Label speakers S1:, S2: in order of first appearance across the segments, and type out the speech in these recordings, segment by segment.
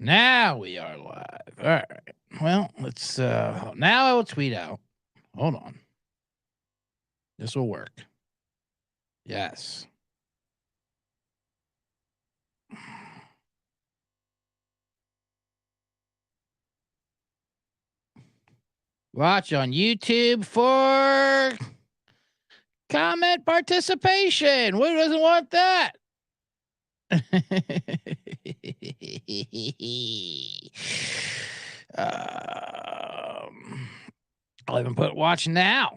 S1: Now we are live. All right. Well, let's now I will tweet out. Hold on. This will work. Yes. Watch on YouTube for comment participation. Who doesn't want that? I'll even put watch now.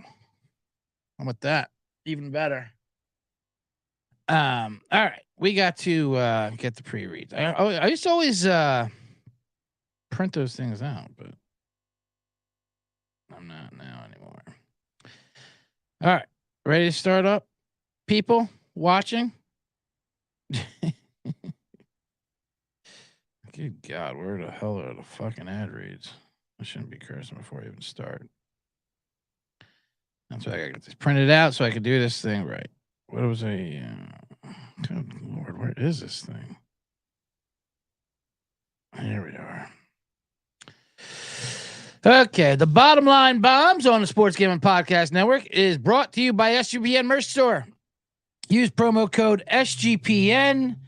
S1: How about that? Even better. All right. We got to get the pre-reads. I used to always print those things out, but I'm not now anymore. All right. Ready to start up? People watching? Good God, where the hell are the fucking ad reads? I shouldn't be cursing before I even start. That's why I got this printed out so I could do this thing right. What was a... good Lord, where is this thing? Here we are. Okay, the Bottom Line Bombs on the Sports Gaming Podcast Network is brought to you by SGPN Merch Store. Use promo code SGPN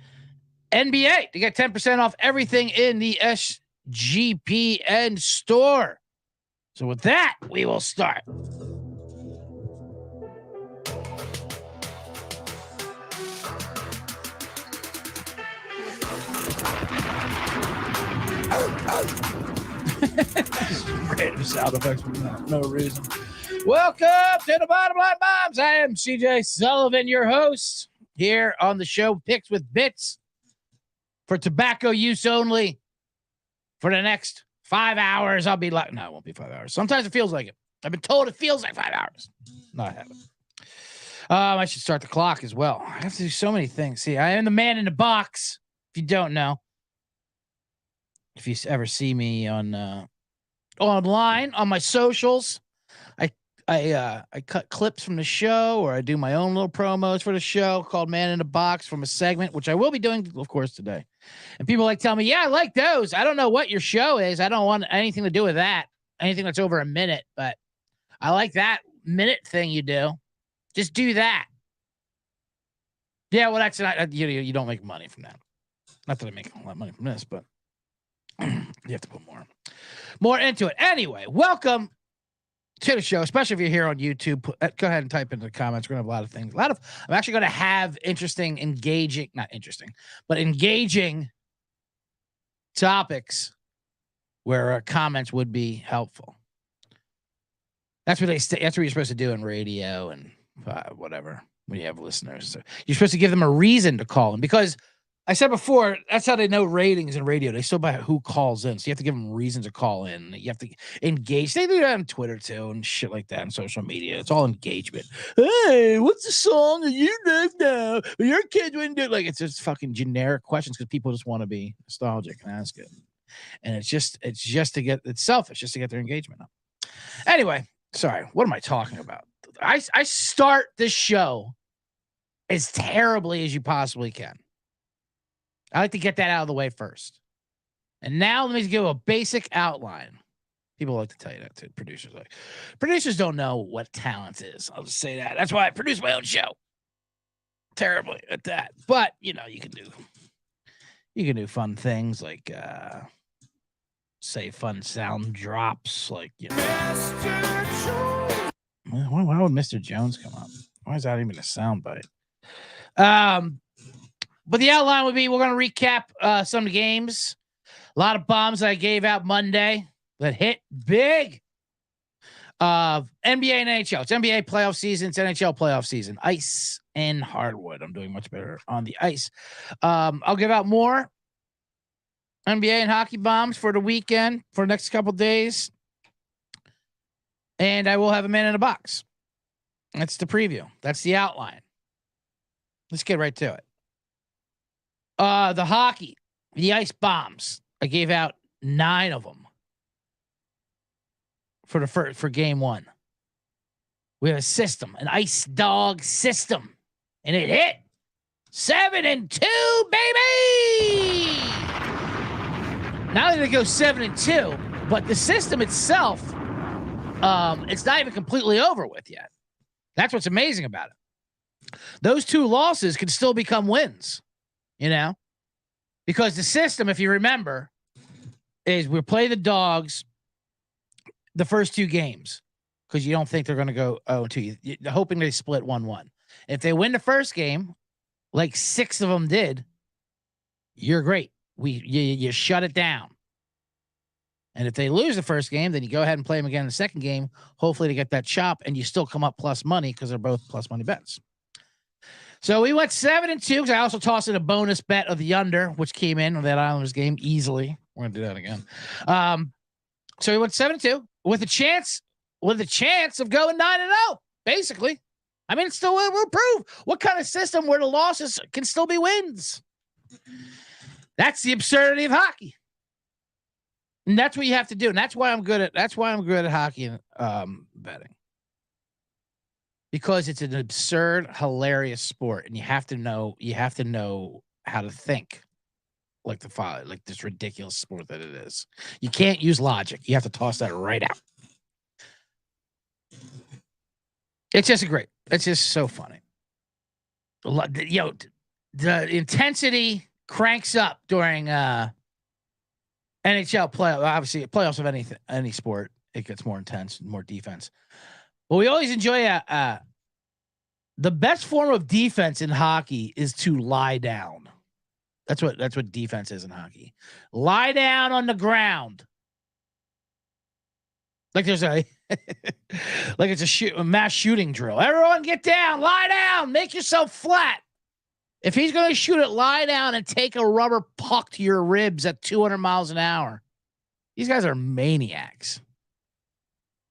S1: NBA to get 10% off everything in the SGPN store. So with that, we will start. Random sound effects for no reason. Welcome to the Bottom Line Bombs. I am CJ Sullivan, your host, here on the show Picks with Bits for tobacco use only for the next 5 hours. I'll be like, no, it won't be 5 hours. Sometimes it feels like it. I've been told it feels like 5 hours. No, I haven't. I should start the clock as well. I have to do so many things. See, I am the man in the box. If you don't know, if you ever see me on online on my socials, I cut clips from the show, or I do my own little promos for the show called Man in the Box from a segment, which I will be doing, of course, today. And people tell me, yeah, I like those. I don't know what your show is. I don't want anything to do with that. Anything that's over a minute, but I like that minute thing you do. Just do that. Yeah, well, that's not, you don't make money from that. Not that I make a lot of money from this, but you have to put more into it. Anyway, welcome to the show, especially if you're here on YouTube. Go ahead and type into the comments. We're gonna have a lot of things. I'm actually gonna have engaging topics where comments would be helpful. That's what that's what you're supposed to do in radio and whatever when you have listeners. So you're supposed to give them a reason to call them, because I said before, that's how they know ratings in radio. They still by who calls in. So you have to give them reasons to call in. You have to engage. They do that on Twitter too and shit like that, and social media. It's all engagement. Hey, what's the song that you love now? Your kids wouldn't do it. Like, it's just fucking generic questions because people just want to be nostalgic and ask it. And it's selfish just to get their engagement up. Anyway, sorry. What am I talking about? I start this show as terribly as you possibly can. I like to get that out of the way first. And now let me give a basic outline. People like to tell you that too. Producers don't know what talent is. I'll just say that. That's why I produce my own show. Terribly at that. But, you can do fun things like say fun sound drops, like, Mr. Why would Mr. Jones come up? Why is that even a sound bite? But the outline would be, we're going to recap some games. A lot of bombs that I gave out Monday that hit big. NBA and NHL. It's NBA playoff season. It's NHL playoff season. Ice and hardwood. I'm doing much better on the ice. I'll give out more NBA and hockey bombs for the weekend, for the next couple days. And I will have a man in a box. That's the preview. That's the outline. Let's get right to it. The hockey, the ice bombs. I gave out 9 of them for game 1. We have a system, an ice dog system, and it hit 7-2, baby. Not only did it go 7-2, but the system itself, it's not even completely over with yet. That's what's amazing about it. Those 2 losses can still become wins, because the system, if you remember, is we play the Dogs the first 2 games because you don't think they're going to go 0-2. You're hoping they split 1-1. If they win the first game, like 6 of them did, you're great. You shut it down. And if they lose the first game, then you go ahead and play them again in the second game, hopefully to get that chop, and you still come up plus money because they're both plus money bets. So we went 7-2 because I also tossed in a bonus bet of the under, which came in on that Islanders game easily. We're going to do that again. So we went 7-2 with a chance of going 9-0, basically. I mean, it's still will prove what kind of system where the losses can still be wins. That's the absurdity of hockey. And that's what you have to do. And that's why I'm good at hockey and betting. Because it's an absurd, hilarious sport, and you have to know how to think like this ridiculous sport that it is. You can't use logic. You have to toss that right out. It's just so funny. The intensity cranks up during NHL playoff. Obviously, playoffs of any sport, it gets more intense, more defense. But we always enjoy the best form of defense in hockey is to lie down. That's what defense is in hockey. Lie down on the ground. Like there's it's a mass shooting drill. Everyone get down, lie down, make yourself flat. If he's going to shoot it, lie down and take a rubber puck to your ribs at 200 miles an hour. These guys are maniacs.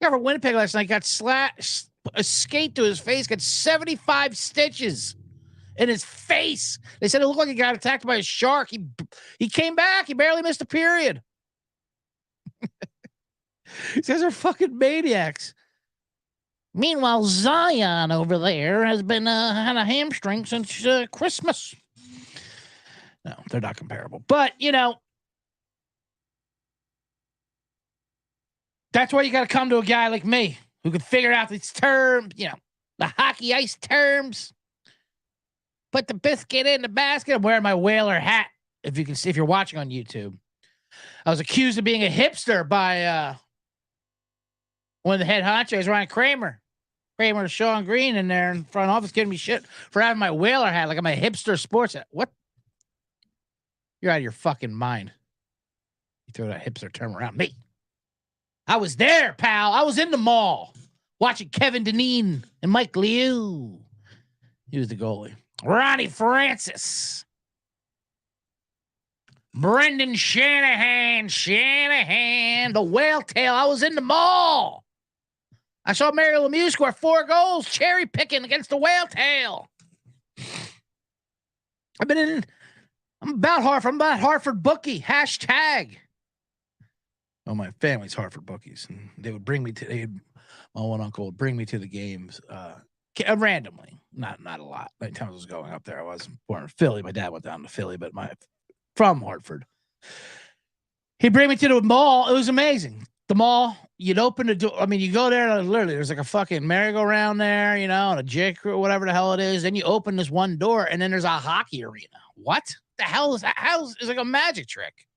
S1: For Winnipeg last night, got a skate to his face, got 75 stitches in his face. They said it looked like he got attacked by a shark. He came back. He barely missed a period. These guys are fucking maniacs. Meanwhile, Zion over there has been had a hamstring since Christmas. No, they're not comparable. But, that's why you got to come to a guy like me who can figure out these terms, the hockey ice terms. Put the biscuit in the basket. I'm wearing my whaler hat. If you can see, if you're watching on YouTube, I was accused of being a hipster by one of the head honchos, Ryan Kramer to Sean Green in there in front office giving me shit for having my whaler hat like I'm a hipster sports hat. What? You're out of your fucking mind. You throw that hipster term around me. I was there, pal. I was in the mall watching Kevin Dineen and Mike Liu. He was the goalie. Ronnie Francis. Brendan Shanahan. The whale tail. I was in the mall. I saw Mario Lemieux score 4 goals, cherry picking against the whale tail. I'm about Hartford. I'm about Hartford bookie. Hashtag. Oh, my family's Hartford bookies. And they would bring me to, my one uncle would bring me to the games randomly. Not a lot. Many times I was going up there. I was born in Philly. My dad went down to Philly, but from Hartford. He'd bring me to the mall. It was amazing. The mall, you'd open the door. I mean, you go there, and literally, there's like a fucking merry-go-round there, and a J. Crew, whatever the hell it is. Then you open this one door, and then there's a hockey arena. What the hell is that? It's like a magic trick.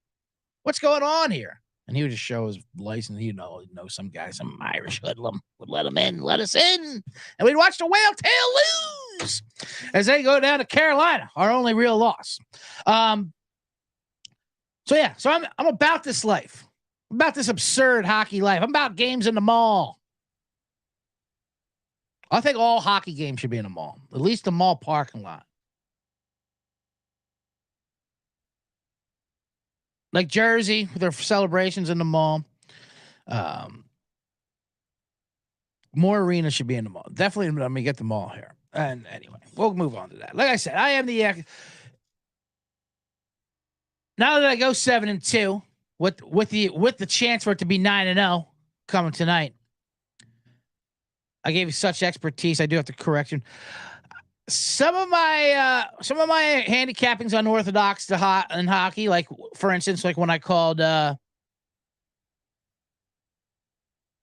S1: What's going on here? And he would just show his license. He'd know some guy, some Irish hoodlum would let us in. And we'd watch the whale tail lose as they go down to Carolina, our only real loss. So I'm about this life. I'm about this absurd hockey life. I'm about games in the mall. I think all hockey games should be in the mall, at least the mall parking lot. Like Jersey, with their celebrations in the mall. More arenas should be in the mall. Definitely, let me get the mall here. And anyway, we'll move on to that. Like I said, I am the now that I go 7-2 with the chance for it to be 9-0 coming tonight. I gave you such expertise. I do have to correct you. some of my handicapping's unorthodox in hockey. Like, for instance, like when I called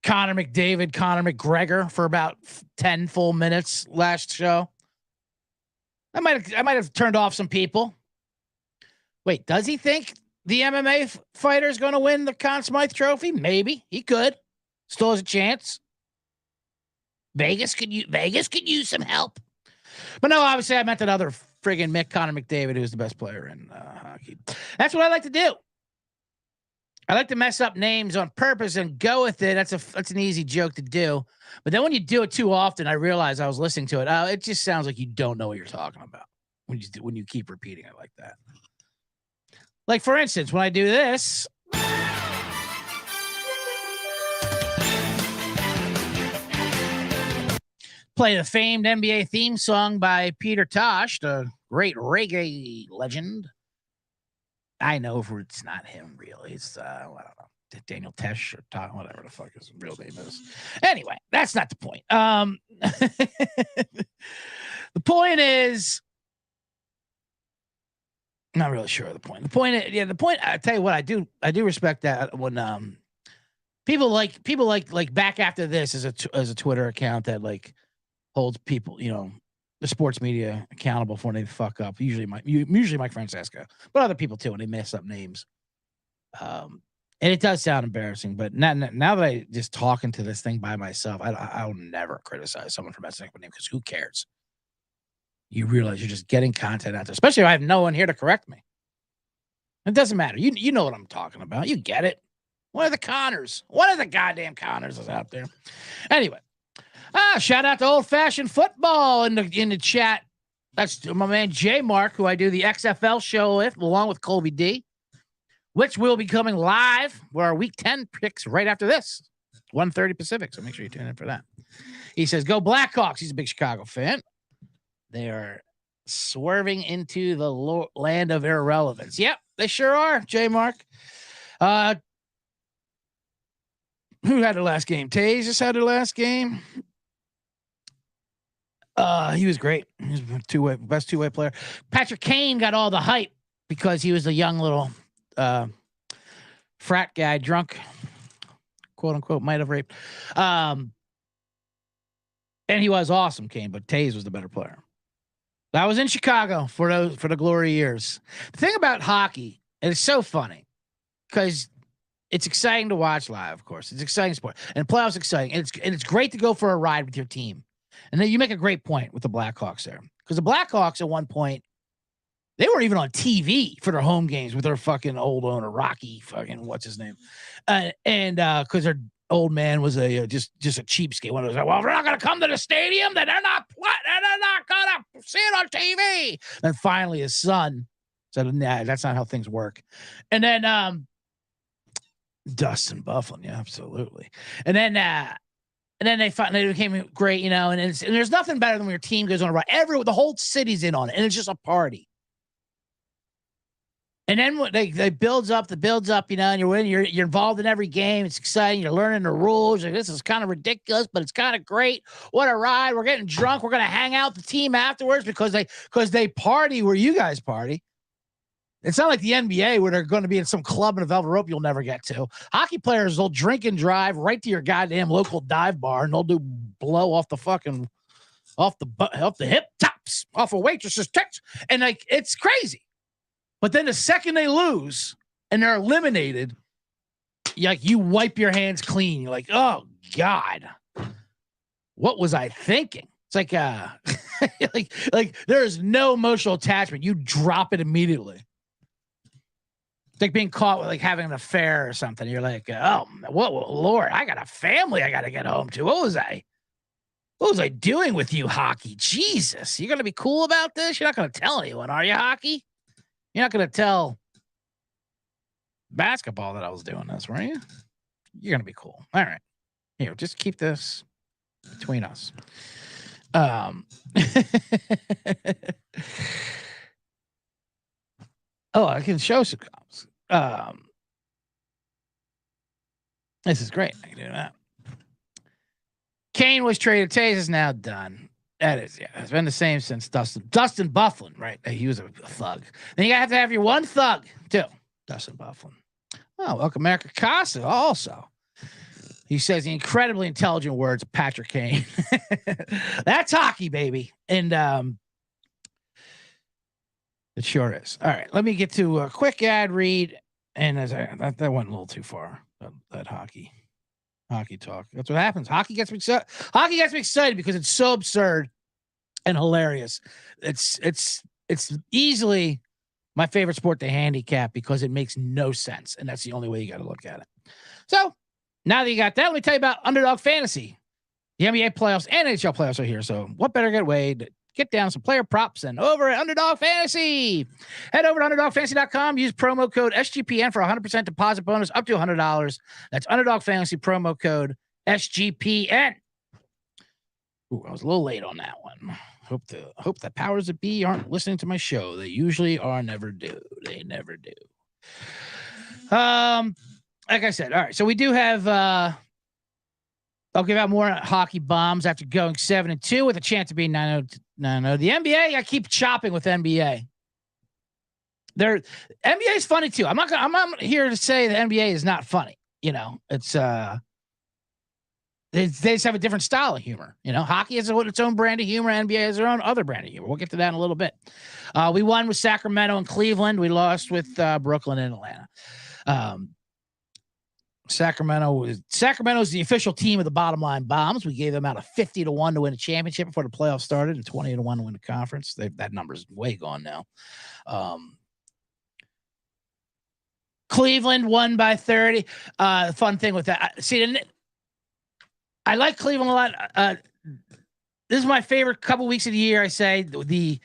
S1: Connor McGregor for about 10 full minutes last show. I might have turned off some people. Wait, does he think the MMA fighter is going to win the Conn Smythe Trophy? Maybe he could. Still has a chance. Vegas could use some help. But no, obviously I meant that other friggin' Connor McDavid, who's the best player in hockey. That's what I like to do. I like to mess up names on purpose and go with it. That's an easy joke to do. But then when you do it too often, I realized I was listening to it. It just sounds like you don't know what you're talking about when you keep repeating it like that. Like, for instance, when I do this, play the famed NBA theme song by Peter Tosh, the great reggae legend. I know it's not him, really. It's, I don't know, Daniel Tesh or Tosh, whatever the fuck his real name is. Anyway, that's not the point. The point is, I'm not really sure of the point. The point, I tell you what, I do respect that when people like back after this as a Twitter account that like holds people, the sports media accountable for when they fuck up. Usually Mike Francesco, but other people too when they mess up names. And it does sound embarrassing, but now that I just talking to this thing by myself, I'll never criticize someone for messing up a name because who cares? You realize you're just getting content out there, especially if I have no one here to correct me. It doesn't matter. You know what I'm talking about. You get it. One of the Connors. One of the goddamn Connors is out there. Anyway. Shout out to Old Fashioned Football in the chat. That's my man J Mark, who I do the XFL show with, along with Colby D, which will be coming live for our Week 10 picks right after this, 1:30 Pacific. So make sure you tune in for that. He says, "Go Blackhawks." He's a big Chicago fan. They are swerving into the land of irrelevance. Yep, they sure are. J Mark. Who had the last game? Taze just had the last game. He was great. He was best two-way player. Patrick Kane got all the hype because he was a young little frat guy, drunk, quote unquote, might have raped. And he was awesome, Kane, but Taze was the better player. I was in Chicago for the glory years. The thing about hockey, and it's so funny because it's exciting to watch live, of course. It's exciting sport. And playoffs exciting. And it's great to go for a ride with your team. And then you make a great point with the Blackhawks there. Because the Blackhawks at one point, they weren't even on TV for their home games with their fucking old owner, Rocky, fucking what's his name. And because their old man was just a cheapskate. One of those, well, if they're not going to come to the stadium, then they're not going to see it on TV. And finally his son said, nah, that's not how things work. And then Dustin Bufflin, yeah, absolutely. And then they became great, and there's nothing better than when your team goes on a ride. The whole city's in on it, and it's just a party. And then they builds up, and you're winning. You're involved in every game. It's exciting. You're learning the rules. Like, this is kind of ridiculous, but it's kind of great. What a ride! We're getting drunk. We're gonna hang out with the team afterwards because they party where you guys party. It's not like the NBA where they're going to be in some club in a velvet rope you'll never get to. Hockey players will drink and drive right to your goddamn local dive bar, and they'll do blow off the hip tops, off a waitress's tits, and like it's crazy. But then the second they lose and they're eliminated, you wipe your hands clean. You're like, oh God, what was I thinking? It's like like there is no emotional attachment. You drop it immediately. It's like being caught with like having an affair or something. You're like, oh, Lord, I got a family I got to get home to. What was I doing with you, hockey? Jesus, you're going to be cool about this? You're not going to tell anyone, are you, hockey? You're not going to tell basketball that I was doing this, were you? You're going to be cool. All right. Here, just keep this between us. Oh, I can show some comps. This is great. I can do that. Kane was traded. Taze is now done. That is, yeah. It's been the same since Dustin Bufflin, right? He was a thug. Then you have to have your one thug, too. Dustin Bufflin. Oh, welcome, America Casa, also. He says the incredibly intelligent words of Patrick Kane. That's hockey, baby. And it sure is. All right, let me get to a quick ad read. And that went a little too far, that hockey talk. That's what happens. Hockey gets me excited because it's so absurd and hilarious. It's easily my favorite sport to handicap because it makes no sense, and that's the only way you got to look at it. So now that you got that, let me tell you about Underdog Fantasy. The NBA playoffs and NHL playoffs are here, so what better way to get down some player props than over at Underdog Fantasy? Head over to UnderdogFantasy.com. Use promo code SGPN for 100% deposit bonus up to $100. That's Underdog Fantasy promo code SGPN. Ooh, I was a little late on that one. Hope the powers that be aren't listening to my show. They usually are. Never do. They never do. Like I said, all right. So we do have. I'll give out more hockey bombs after going 7-2 with a chance of being 9-0. The NBA, I keep chopping with NBA. NBA is funny too. I'm not here to say the NBA is not funny. It's they just have a different style of humor. Hockey has its own brand of humor. NBA has their own other brand of humor. We'll get to that in a little bit. We won with Sacramento and Cleveland. We lost with Brooklyn and Atlanta. Sacramento is the official team of the Bottom Line Bombs. We gave them out a 50-1 to win a championship before the playoffs started, and 20-1 to win the conference. That number's way gone now. Cleveland won by 30. Fun thing with that, I like Cleveland a lot. This is my favorite couple weeks of the year. I say the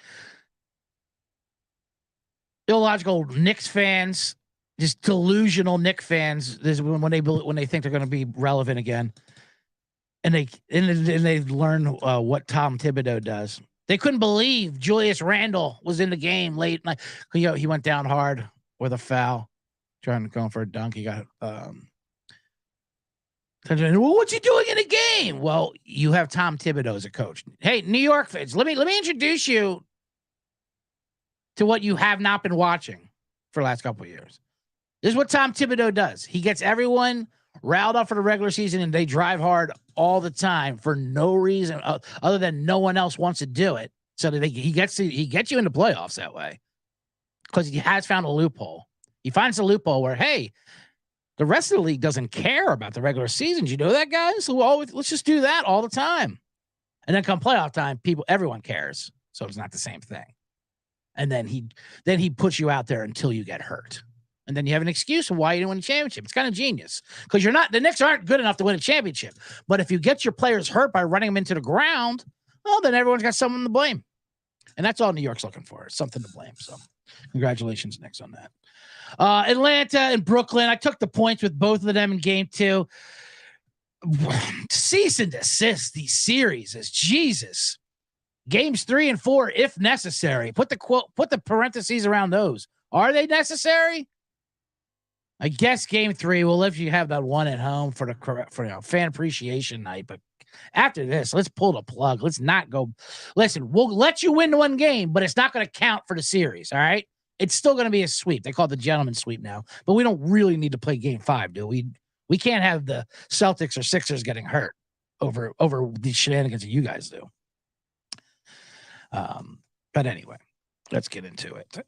S1: illogical Knicks fans, just delusional Knicks fans. This is when they think they're going to be relevant again, and they learn what Tom Thibodeau does. They couldn't believe Julius Randle was in the game late. He went down hard with a foul, trying to go for a dunk. He got well, what's he doing in a game? Well, you have Tom Thibodeau as a coach. Hey, New York fans, let me introduce you to what you have not been watching for the last couple of years. This is what Tom Thibodeau does. He gets everyone riled up for the regular season, and they drive hard all the time for no reason other than no one else wants to do it. So that he gets you into playoffs that way because he has found a loophole. He finds a loophole where, hey, the rest of the league doesn't care about the regular season. You know that, guys? So let's just do that all the time. And then come playoff time, everyone cares. So it's not the same thing. And then he puts you out there until you get hurt. And then you have an excuse of why you didn't win a championship. It's kind of genius because the Knicks aren't good enough to win a championship. But if you get your players hurt by running them into the ground, well, then everyone's got someone to blame. And that's all New York's looking for, is something to blame. So congratulations, Knicks, on that. Atlanta and Brooklyn, I took the points with both of them in game 2. Cease and desist these series is Jesus. Games 3 and 4, if necessary. Put the parentheses around those. Are they necessary? I guess game 3 will let you have that one at home for fan appreciation night. But after this, let's pull the plug. Let's not go. Listen, we'll let you win one game, but it's not going to count for the series. All right. It's still going to be a sweep. They call it the gentleman's sweep now, but we don't really need to play game 5, do we? We can't have the Celtics or Sixers getting hurt over these shenanigans that you guys do. But anyway, let's get into it.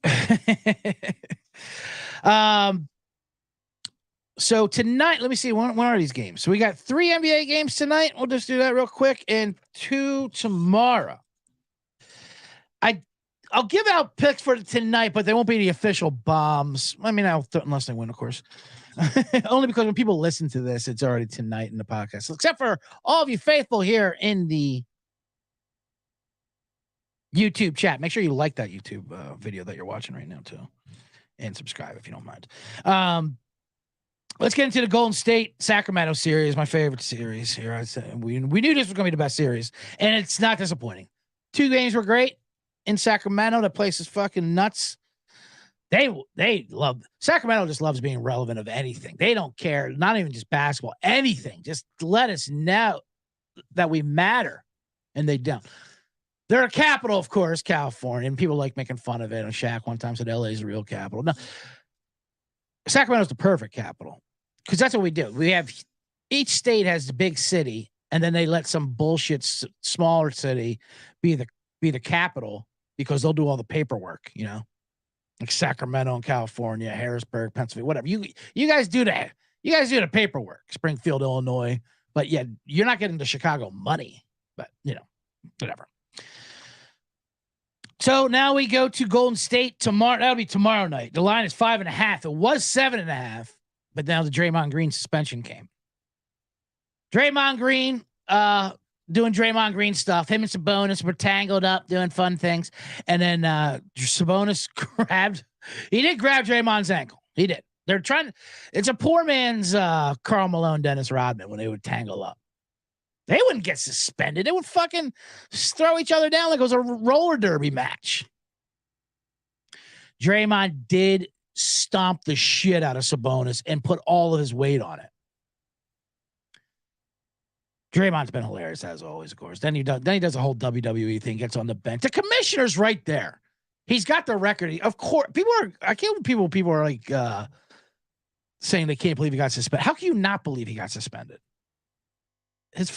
S1: So tonight, let me see, when are these games? So we got 3 NBA games tonight. We'll just do that real quick, and 2 tomorrow. I'll give out picks for tonight, but they won't be the official bombs. I mean, unless they win, of course. Only because when people listen to this, it's already tonight in the podcast. So except for all of you faithful here in the YouTube chat. Make sure you like that YouTube video that you're watching right now, too. And subscribe if you don't mind. Let's get into the Golden State Sacramento series, my favorite series here. I said we knew this was going to be the best series, and it's not disappointing. 2 games were great in Sacramento. The place is fucking nuts. They love Sacramento. Just loves being relevant of anything. They don't care, not even just basketball, anything. Just let us know that we matter, and they don't. They're a capital, of course, California, and people like making fun of it. And Shaq one time said LA is the real capital. No, Sacramento's the perfect capital because that's what we do. We have each state has the big city, and then they let some bullshit smaller city be the capital because they'll do all the paperwork, you know, like Sacramento in California, Harrisburg, Pennsylvania, whatever. You guys do that. You guys do the paperwork. Springfield, Illinois, but yeah, you're not getting the Chicago money. But you know, whatever. So now we go to Golden State tomorrow. That'll be tomorrow night. The line is 5.5. It was 7.5, but now the Draymond Green suspension came. Draymond Green, doing Draymond Green stuff. Him and Sabonis were tangled up doing fun things. And then Sabonis he did grab Draymond's ankle. He did. It's a poor man's Karl Malone, Dennis Rodman when they would tangle up. They wouldn't get suspended. They would fucking throw each other down like it was a roller derby match. Draymond did stomp the shit out of Sabonis and put all of his weight on it. Draymond's been hilarious as always, of course. Then he does a whole WWE thing, gets on the bench. The commissioner's right there. He's got the record. Of course, people are like saying they can't believe he got suspended. How can you not believe he got suspended? His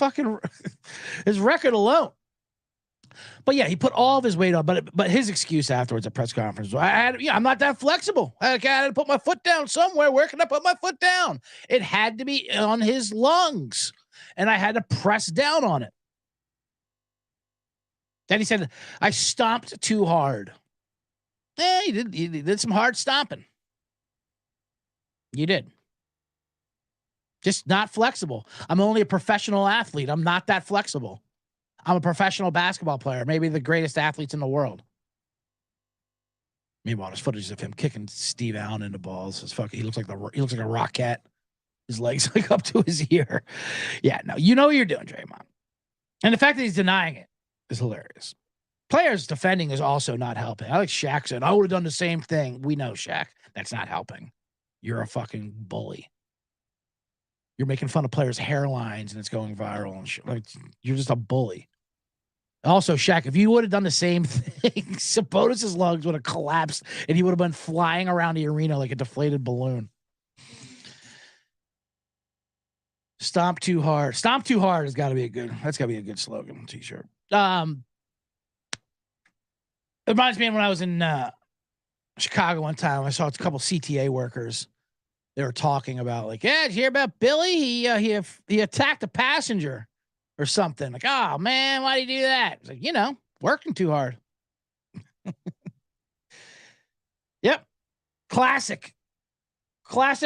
S1: record alone. But yeah, he put all of his weight on. But his excuse afterwards at press conference was, I'm not that flexible. I had to put my foot down somewhere. Where can I put my foot down? It had to be on his lungs, and I had to press down on it. Then he said, I stomped too hard. He did some hard stomping. You did. Just not flexible. I'm only a professional athlete. I'm not that flexible. I'm a professional basketball player, maybe the greatest athletes in the world. Meanwhile, there's footage of him kicking Steve Allen in the balls. He looks like a rocket. His legs like up to his ear. Yeah, no, you know what you're doing, Draymond. And the fact that he's denying it is hilarious. Players defending is also not helping. I like Shaq said, I would have done the same thing. We know, Shaq, that's not helping. You're a fucking bully. You're making fun of players' hairlines and it's going viral and shit. Like, you're just a bully. Also, Shaq, if you would have done the same thing, Sabonis' lungs would have collapsed and he would have been flying around the arena like a deflated balloon. Stomp too hard. Stomp too hard has got to be that's got to be a good slogan t-shirt. It reminds me of when I was in Chicago one time. I saw a couple CTA workers. They were talking about like, yeah, did you hear about Billy? He attacked a passenger or something. Like, oh man, why did he do that? It's like, working too hard. Yep. Classic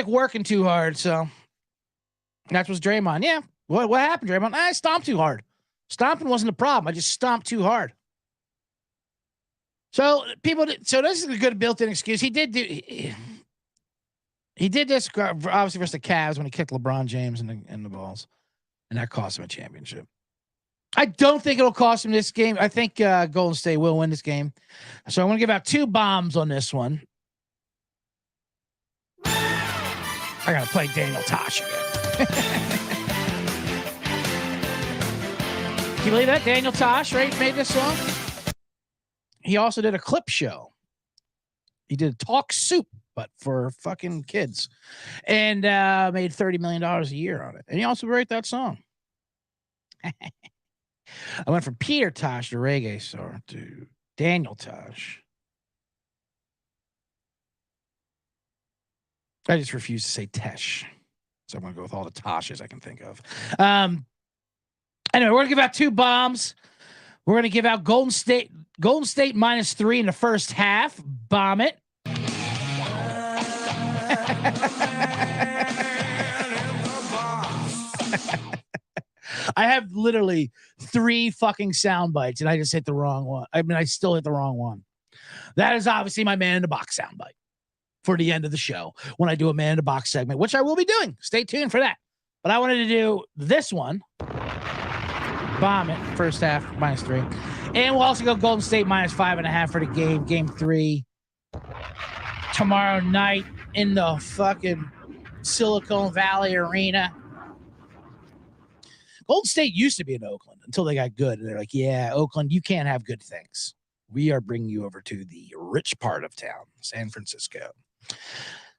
S1: working too hard. So that was Draymond. Yeah. What happened, Draymond? I stomped too hard. Stomping wasn't the problem. I just stomped too hard. So this is a good built-in excuse. He did this obviously versus the Cavs when he kicked LeBron James in the balls, and that cost him a championship. I don't think it'll cost him this game. I think Golden State will win this game. So I'm going to give out 2 bombs on this one. I got to play Daniel Tosh again. Can you believe that? Daniel Tosh, right, made this song? He also did a clip show. He did Talk Soup, but for fucking kids, and made $30 million a year on it. And he also wrote that song. I went from Peter Tosh, the reggae star, to Daniel Tosh. I just refuse to say Tesh, so I'm going to go with all the Toshes I can think of. Anyway, we're going to give out 2 bombs. We're going to give out Golden State -3 in the first half. Bomb it. I have literally 3 fucking sound bites, and I just hit the wrong one. I mean, I still hit the wrong one. That is obviously my man in the box sound bite for the end of the show when I do a man in the box segment, which I will be doing. Stay tuned for that. But I wanted to do this one. Bomb it. First half, -3. And we'll also go Golden State -5.5 for the game. Game 3 tomorrow night in the fucking Silicon Valley Arena. Golden State used to be in Oakland until they got good. And they're like, yeah, Oakland, you can't have good things. We are bringing you over to the rich part of town, San Francisco.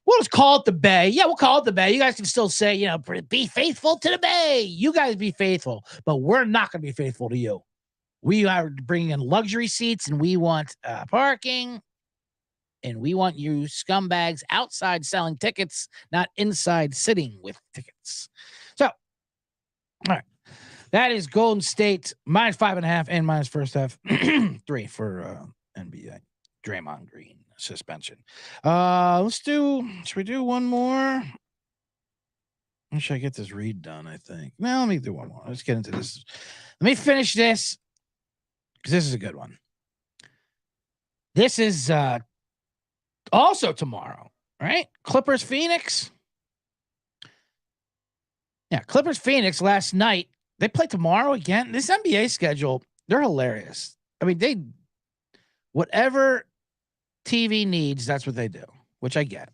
S1: We'll just call it the Bay. Yeah, we'll call it the Bay. You guys can still say, you know, be faithful to the Bay. You guys be faithful, but we're not going to be faithful to you. We are bringing in luxury seats, and we want parking, and we want you scumbags outside selling tickets, not inside sitting with tickets. So, all right. That is Golden State -5.5 and minus first half 3 for NBA. Draymond Green suspension. Should we do one more? Should I get this read done? I think. No, let me do one more. Let's get into this. Let me finish this because this is a good one. This is also tomorrow, right? Clippers Phoenix. Yeah, Clippers Phoenix last night. They play tomorrow again. This NBA schedule, they're hilarious. I mean, whatever TV needs, that's what they do, which I get.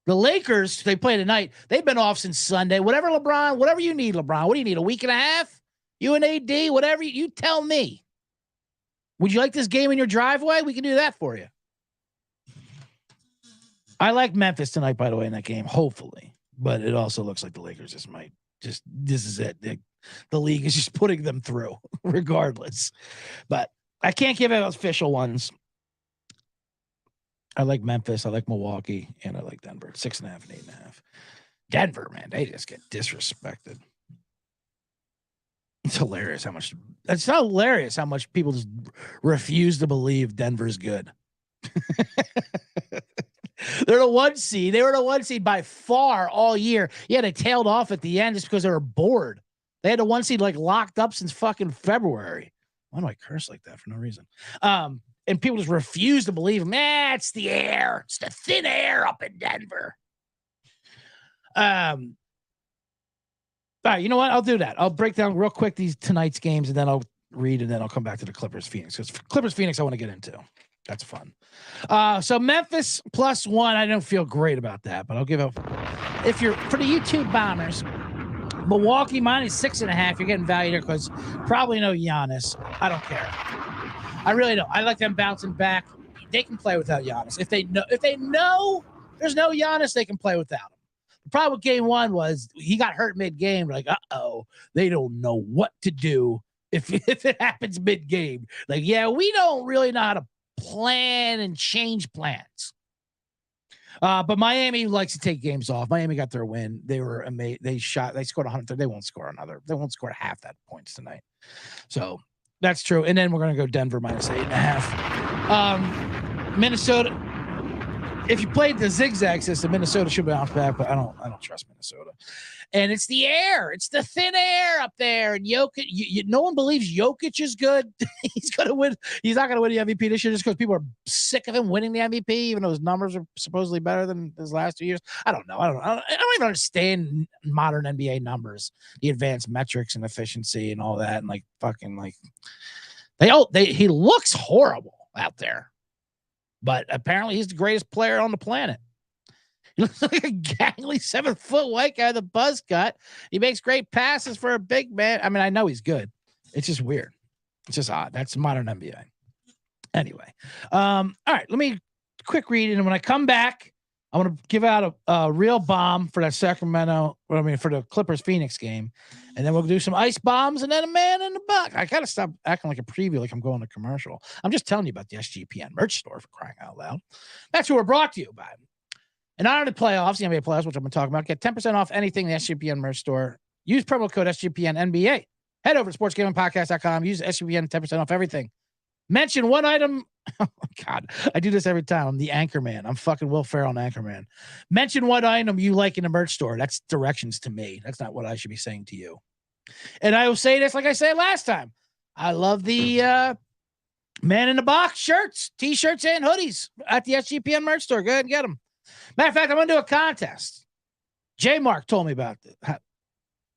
S1: The Lakers, they play tonight. They've been off since Sunday. Whatever you need, LeBron. What do you need, a week and a half? You and AD, whatever you tell me. Would you like this game in your driveway? We can do that for you. I like Memphis tonight, by the way, in that game, hopefully. But it also looks like the Lakers this is it. The league is just putting them through regardless. But I can't give out official ones. I like Memphis. I like Milwaukee. And I like Denver. 6.5 and 8.5. Denver, man, they just get disrespected. It's hilarious how much people just refuse to believe Denver's good. They're the 1 seed. They were the 1 seed by far all year. Yeah, they tailed off at the end just because they were bored. They had the 1 seed like locked up since fucking February. Why do I curse like that for no reason? And people just refuse to believe them. It's the air. It's the thin air up in Denver. All right, you know what? I'll do that. I'll break down real quick tonight's games, and then I'll read, and then I'll come back to the Clippers Phoenix, because Clippers Phoenix I want to get into. That's fun. So Memphis +1. I don't feel great about that, but I'll give up. If you're for the YouTube Bombers, Milwaukee -6.5. You're getting value there because probably no Giannis. I don't care. I really don't. I like them bouncing back. They can play without Giannis. If they know there's no Giannis, they can play without him. The problem with game 1 was he got hurt mid-game. Like, they don't know what to do if it happens mid-game. Like, yeah, we don't really know how to plan and change plans. But Miami likes to take games off. Miami got their win. They were amazing. They scored 100. They won't score half that points tonight. So that's true. And then we're going to go Denver -8.5. Minnesota. If you played the zigzag system, Minnesota should bounce back, but I don't trust Minnesota. And it's the air. It's the thin air up there. And Jokic, no one believes Jokic is good. He's going to win. He's not going to win the MVP this year just because people are sick of him winning the MVP, even though his numbers are supposedly better than his last 2 years. I don't know. I don't even understand modern NBA numbers, the advanced metrics and efficiency and all that. And he looks horrible out there. But apparently he's the greatest player on the planet. He looks like a gangly 7-foot white guy with a buzz cut. He makes great passes for a big man. I mean, I know he's good. It's just weird. It's just odd. That's modern NBA. Anyway. All right. Let me quick read it. And when I come back, I want to give out a real bomb for that for the Clippers Phoenix game. And then we'll do some ice bombs and then a man in the box. I got to stop acting like a preview, like I'm going to commercial. I'm just telling you about the SGPN merch store, for crying out loud. That's who we're brought to you by. In honor of the playoffs, the NBA playoffs, which I've been talking about, get 10% off anything in the SGPN merch store. Use promo code SGPN NBA. Head over to sportsgamingpodcast.com. Use SGPN 10% off everything. Mention one item. Oh, my God. I do this every time. I'm the Anchorman. I'm fucking Will Ferrell and Anchorman. Mention what item you like in the merch store. That's directions to me. That's not what I should be saying to you. And I will say this like I said last time. I love the man in the box shirts, T-shirts, and hoodies at the SGPN merch store. Go ahead and get them. Matter of fact, I'm going to do a contest. J Mark told me about this.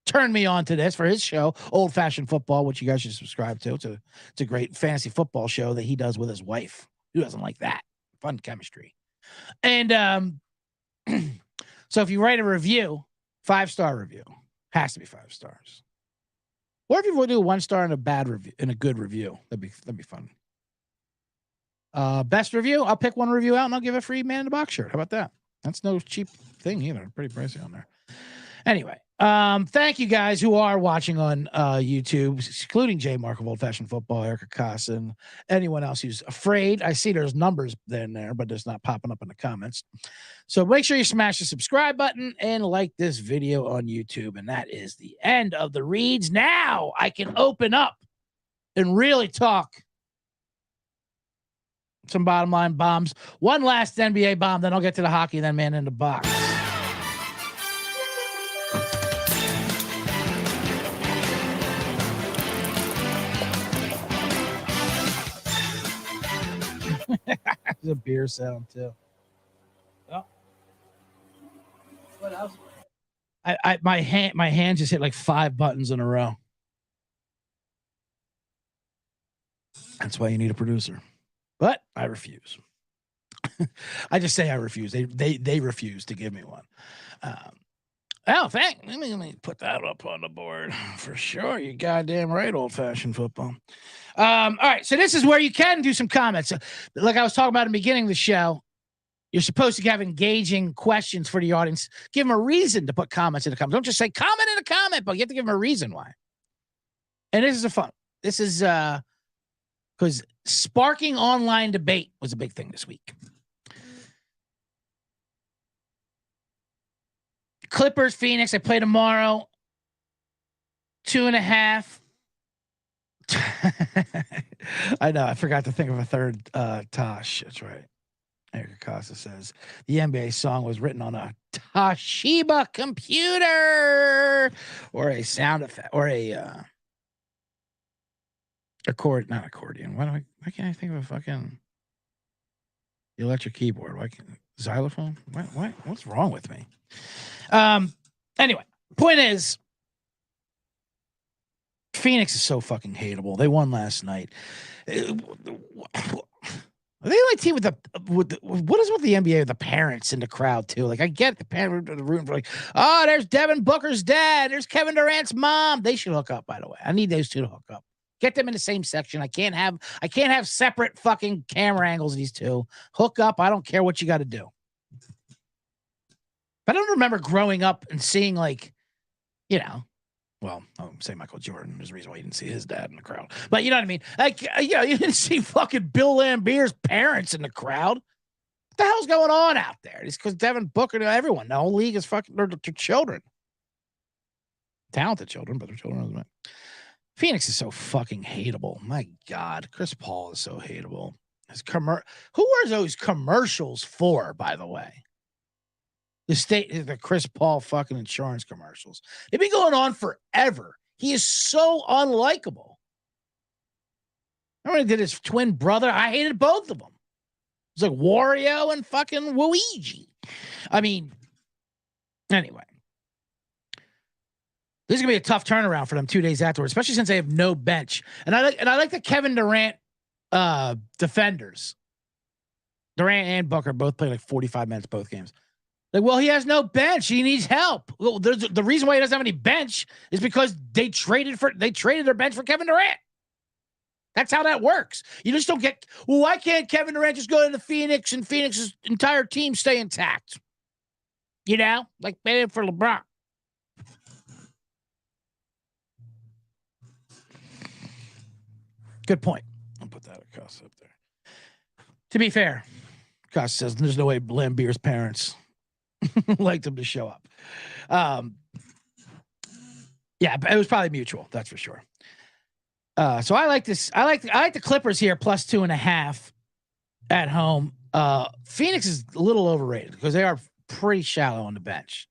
S1: Turned me on to this for his show, Old Fashioned Football, which you guys should subscribe to. It's a great fantasy football show that he does with his wife. Who doesn't like that? Fun chemistry. And so if you write a review, 5-star review, has to be 5 stars. Or if you want to do a 1 star and a bad review and a good review, that'd be fun. Best review, I'll pick one review out and I'll give a free Man in the Box shirt. How about that? That's no cheap thing either. Pretty pricey on there. Anyway, thank you guys who are watching on YouTube, including Jay Mark of Old Fashioned Football, Erica Cosson, anyone else who's afraid. I see there's numbers in there, but it's not popping up in the comments. So make sure you smash the subscribe button and like this video on YouTube. And that is the end of the reads. Now I can open up and really talk some bottom line bombs. One last NBA bomb, then I'll get to the hockey, then Man in the Box. There's a beer sound too. Oh. What else? My hand just hit like 5 buttons in a row. That's why you need a producer. But I refuse. I just say I refuse. They refuse to give me one. Let me put that up on the board for sure. You goddamn right, Old Fashioned Football. All right, so this is where you can do some comments. Like I was talking about in the beginning of the show, you're supposed to have engaging questions for the audience. Give them a reason to put comments in the comments. Don't just say comment in a comment, but you have to give them a reason why. And this is a fun. This is because sparking online debate was a big thing this week. Clippers, Phoenix. I play tomorrow. 2.5. I know. I forgot to think of a third Tosh. That's right. Eric Acosta says the NBA song was written on a Toshiba computer or a sound effect or a not accordion. Why can't I think of a fucking electric keyboard? Why can't xylophone? What's wrong with me? Anyway, point is, Phoenix is so fucking hateable. They won last night. Are they like team with what is with the NBA with the parents in the crowd too? Like I get the parent in the room for like, oh, there's Devin Booker's dad, there's Kevin Durant's mom. They should hook up, by the way. I need those two to hook up. Get them in the same section. I can't have separate fucking camera angles. These two hook up. I don't care what you got to do. But I don't remember growing up and seeing like, well, I'll say Michael Jordan. There's a reason why you didn't see his dad in the crowd. But you know what I mean? Like, you didn't see fucking Bill Lambier's parents in the crowd. What the hell's going on out there? It's because Devin Booker to everyone. The whole league is fucking they're children. Talented children, but they're children. Phoenix is so fucking hateable. My God. Chris Paul is so hateable. Who are those commercials for, by the way? The Chris Paul fucking insurance commercials. They've been going on forever. He is so unlikable. Remember when he did his twin brother? I hated both of them. It's like Wario and fucking Luigi. I mean, anyway. This is gonna be a tough turnaround for them 2 days afterwards, especially since they have no bench. And I like the Kevin Durant defenders. Durant and Booker both played like 45 minutes both games. Like, well, he has no bench. He needs help. Well, the reason why he doesn't have any bench is because they traded their bench for Kevin Durant. That's how that works. You just don't get, well, why can't Kevin Durant just go into Phoenix and Phoenix's entire team stay intact? Like they did for LeBron. Good point. I'll put that across up there. To be fair, Costa says there's no way Lambier's parents liked him to show up. Yeah, but it was probably mutual. That's for sure. So I like this. I like the Clippers here plus 2.5 at home. Phoenix is a little overrated because they are pretty shallow on the bench,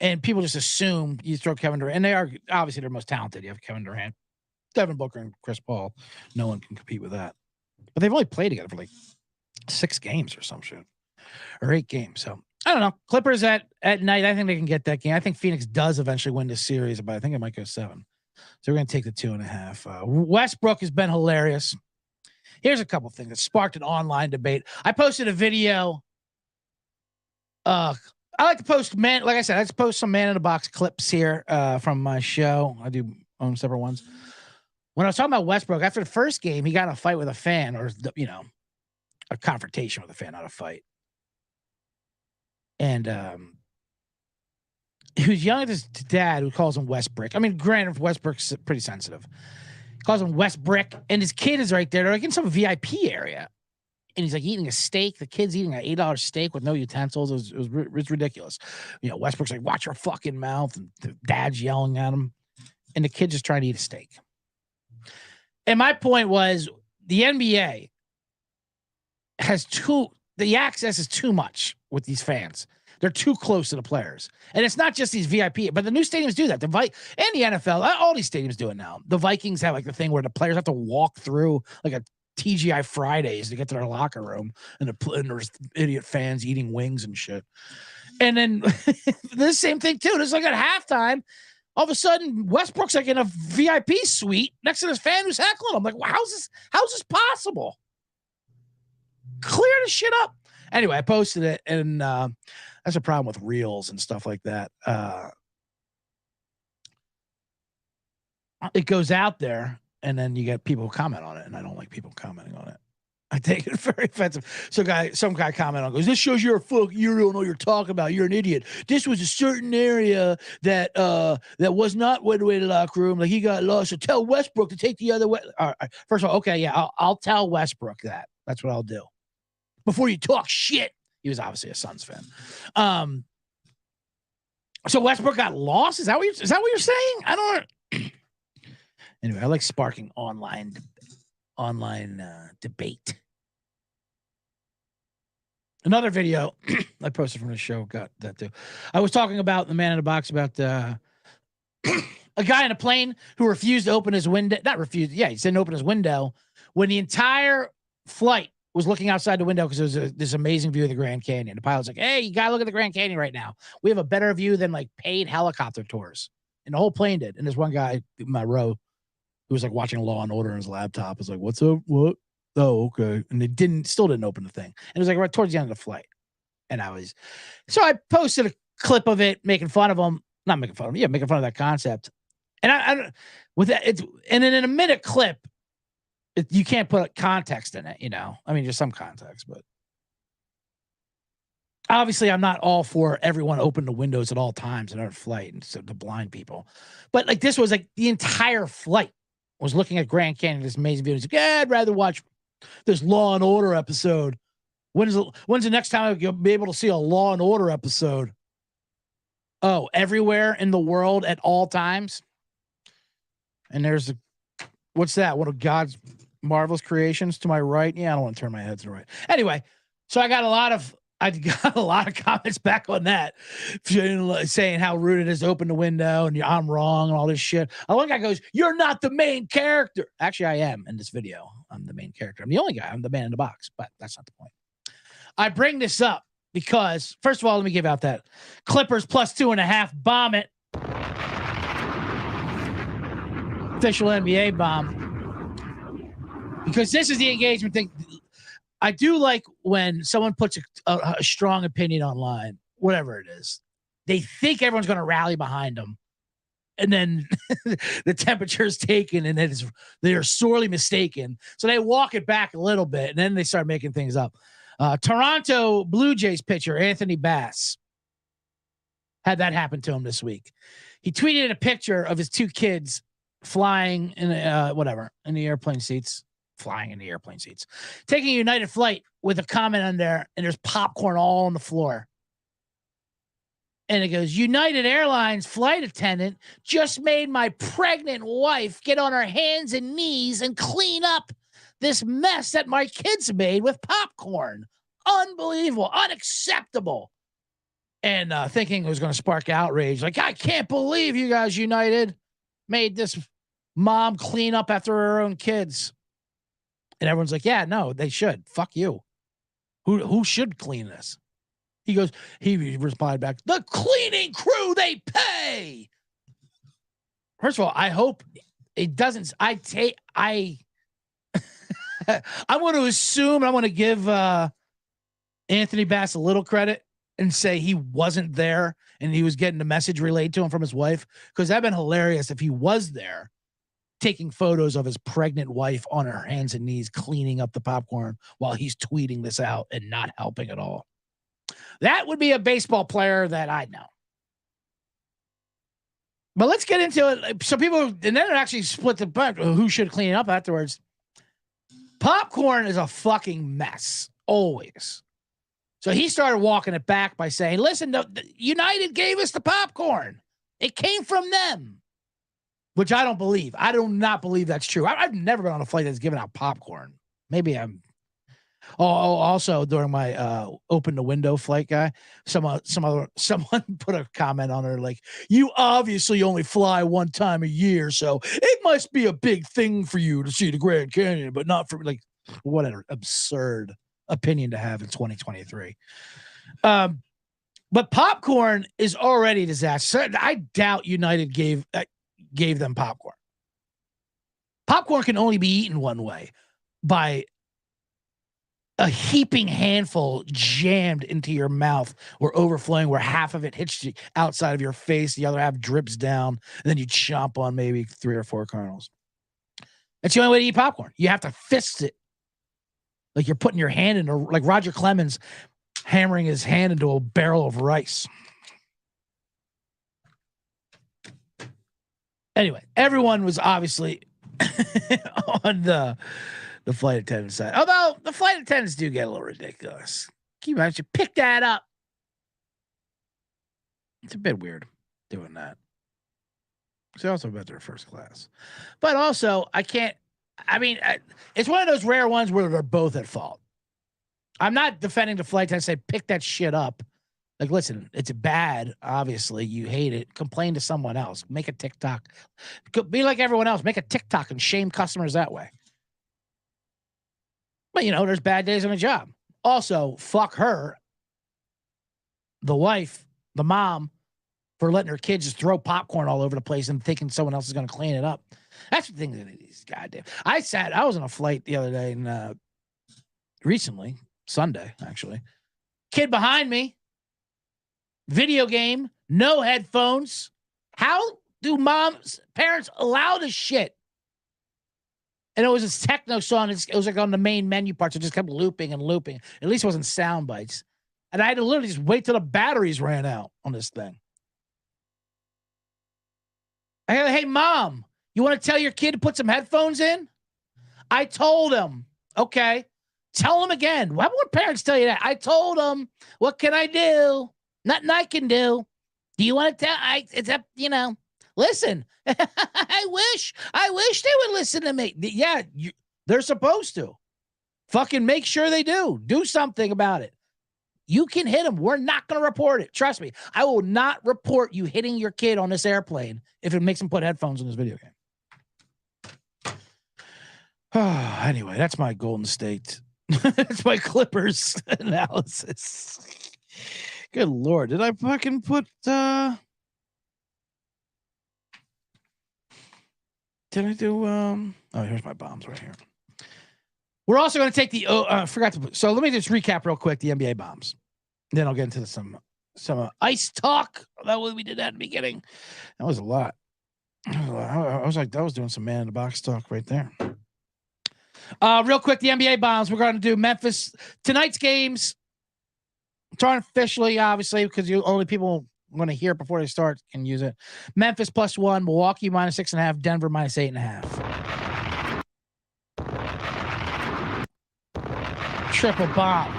S1: and people just assume you throw Kevin Durant, and they are obviously their most talented. You have Kevin Durant, Devin Booker, and Chris Paul. No one can compete with that. But they've only played together for like 6 games or some shit, or 8 games. So I don't know. Clippers at night. I think they can get that game. I think Phoenix does eventually win this series, but I think it might go 7. So we're going to take the 2.5. Westbrook has been hilarious. Here's a couple things that sparked an online debate. I posted a video. I like to post like I said, I like to post some Man in the Box clips here from my show. I do own separate ones. When I was talking about Westbrook, after the first game, he got in a fight with a fan, or a confrontation with a fan, not a fight. And he was yelling at his dad, who calls him Westbrick. I mean, granted, Westbrick's pretty sensitive. He calls him Westbrick, and his kid is right there. They're like in some VIP area, and he's like eating a steak. The kid's eating an $8 steak with no utensils. It was ridiculous. Westbrook's like, "Watch your fucking mouth," and the dad's yelling at him, and the kid's just trying to eat a steak. And my point was, the NBA has the access is too much with these fans. They're too close to the players. And it's not just these VIP, but the new stadiums do that. And the NFL, all these stadiums do it now. The Vikings have like the thing where the players have to walk through like a TGI Fridays to get to their locker room, and there's idiot fans eating wings and shit. And then the same thing too. There's like at halftime, all of a sudden Westbrook's like in a VIP suite next to this fan who's heckling him. Like, wow, how's this possible? Clear the shit up. Anyway, I posted it, and that's a problem with reels and stuff like that. It goes out there, and then you get people who comment on it, and I don't like people commenting on it. I take it very offensive. So some guy commented on, goes, "This shows you're a fuck. You don't know what you're talking about. You're an idiot. This was a certain area that was not way to the locker room. Like, he got lost. So tell Westbrook to take the other way." All right. First of all, okay, yeah, I'll tell Westbrook that. That's what I'll do. Before you talk shit. He was obviously a Suns fan. So Westbrook got lost? Is that what you're saying? I don't. Anyway, I like sparking online debate. Another video I posted from the show got that too. I was talking about the man in the box about a guy in a plane who refused to open his window. Not refused. Yeah, he didn't open his window when the entire flight was looking outside the window because there was this amazing view of the Grand Canyon. The pilot's like, "Hey, you gotta look at the Grand Canyon right now. We have a better view than like paid helicopter tours." And the whole plane did. And there's one guy in my row who was like watching Law and Order on his laptop. I was like, "What's up? What? Oh, okay." And they still didn't open the thing. And it was like right towards the end of the flight. And so I posted a clip of it, making fun of him. Not making fun of him. Yeah, making fun of that concept. And I with that, and then in a minute clip, you can't put context in it, I mean, just some context, but obviously I'm not all for everyone open the windows at all times in our flight and so to blind people. But like this was like the entire flight was looking at Grand Canyon, this amazing view. He's like, "Yeah, I'd rather watch this Law and Order episode. When's the next time I'll be able to see a Law and Order episode?" Oh, everywhere in the world at all times. And there's what's that? One of God's marvelous creations to my right. Yeah, I don't want to turn my head to the right. Anyway, so I got a lot of comments back on that, saying how rude it is to open the window and I'm wrong and all this shit. One guy goes, "You're not the main character." Actually, I am in this video. I'm the main character. I'm the only guy. I'm the man in the box, but that's not the point. I bring this up because, first of all, let me give out that Clippers +2.5 bomb it. Official NBA bomb. Because this is the engagement thing. I do like when someone puts a strong opinion online, whatever it is. They think everyone's going to rally behind them. And then the temperature is taken and they are sorely mistaken. So they walk it back a little bit and then they start making things up. Toronto Blue Jays pitcher Anthony Bass had that happen to him this week. He tweeted a picture of his two kids flying in the airplane seats. Flying in the airplane seats, taking a United flight with a comment on there, and there's popcorn all on the floor. And it goes, "United Airlines flight attendant just made my pregnant wife get on her hands and knees and clean up this mess that my kids made with popcorn. Unbelievable, unacceptable." And thinking it was going to spark outrage. Like, "I can't believe you guys, United, made this mom clean up after her own kids." And everyone's like, "Yeah, no, they should. Fuck you. Who should clean this?" He replied back, "The cleaning crew they pay." First of all, I hope it doesn't. I want to assume, I want to give Anthony Bass a little credit. and say he wasn't there and he was getting the message relayed to him from his wife? Because that'd been hilarious if he was there taking photos of his pregnant wife on her hands and knees cleaning up the popcorn while he's tweeting this out and not helping at all. That would be a baseball player that I know. But let's get into it. So people, and then it actually split the bunch. Who should clean it up afterwards? Popcorn is a fucking mess, always. So he started walking it back by saying, listen, United gave us the popcorn. It came from them, which I don't believe. I do not believe that's true. I've never been on a flight that's given out popcorn. Maybe I'm. Also during my open the window flight guy, someone put a comment on her like, you obviously only fly one time a year, so it must be a big thing for you to see the Grand Canyon, but not for like, what an absurd opinion to have in 2023. But popcorn is already a disaster. I doubt United gave them popcorn. Popcorn can only be eaten one way, by a heaping handful jammed into your mouth or overflowing, where half of it hits the outside of your face, the other half drips down, and then you chomp on maybe 3 or 4 kernels. That's the only way to eat popcorn. You have to fist it. Like you're putting your hand into, like Roger Clemens hammering his hand into a barrel of rice. Anyway, everyone was obviously on the flight attendant side. Although the flight attendants do get a little ridiculous. Can you imagine? Pick that up. It's a bit weird doing that. It's also about their first class. But also, it's one of those rare ones where they're both at fault. I'm not defending the flight attendant, say, pick that shit up. Like, listen, it's bad. Obviously, you hate it. Complain to someone else. Make a TikTok. Be like everyone else. Make a TikTok and shame customers that way. But, there's bad days on a job. Also, fuck her, the wife, the mom, for letting her kids just throw popcorn all over the place and thinking someone else is going to clean it up. That's the thing that it is. Goddamn. I was on a flight the other day, and recently, Sunday, actually. Kid behind me, video game, no headphones. How do parents allow this shit? And it was this techno song. It was like on the main menu part, so it just kept looping and looping. At least it wasn't sound bites. And I had to literally just wait till the batteries ran out on this thing. I go, hey, Mom, you want to tell your kid to put some headphones in? I told him. Okay. Tell him again. Why would parents tell you that? I told him. What can I do? Nothing I can do. Do you want to tell? Listen. I wish they would listen to me. Yeah, they're supposed to. Fucking make sure they do. Do something about it. You can hit them. We're not going to report it. Trust me. I will not report you hitting your kid on this airplane if it makes him put headphones in this video game. Anyway, that's my Golden State. That's my Clippers analysis. Good Lord. Did I fucking put... Did I do... Oh, here's my bombs right here. We're also going to take the... forgot to put... So let me just recap real quick the NBA bombs. Then I'll get into some ice talk. That way we did that at the beginning. That was a lot. I was doing some man in the box talk right there. Real quick, the NBA bombs. We're going to do Memphis. Tonight's games. It's unofficially, obviously, because only people want to hear it before they start can use it. Memphis +1, Milwaukee -6.5, Denver -8.5. Triple bomb.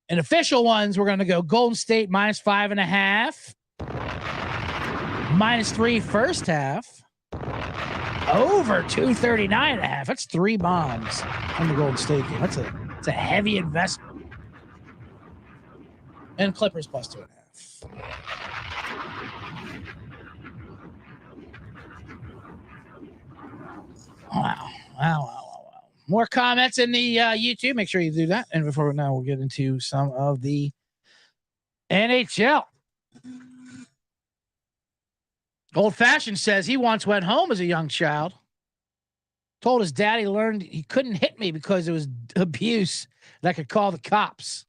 S1: And official ones, we're going to go Golden State -5.5, -3 first half, over 239.5. That's 3 bombs on the Golden State game. It's a heavy investment. And Clippers +2.5. Wow. More comments in the YouTube. Make sure you do that. And before now, we'll get into some of the NHL. Old Fashioned says he once went home as a young child. Told his dad he learned he couldn't hit me because it was abuse and I could call the cops.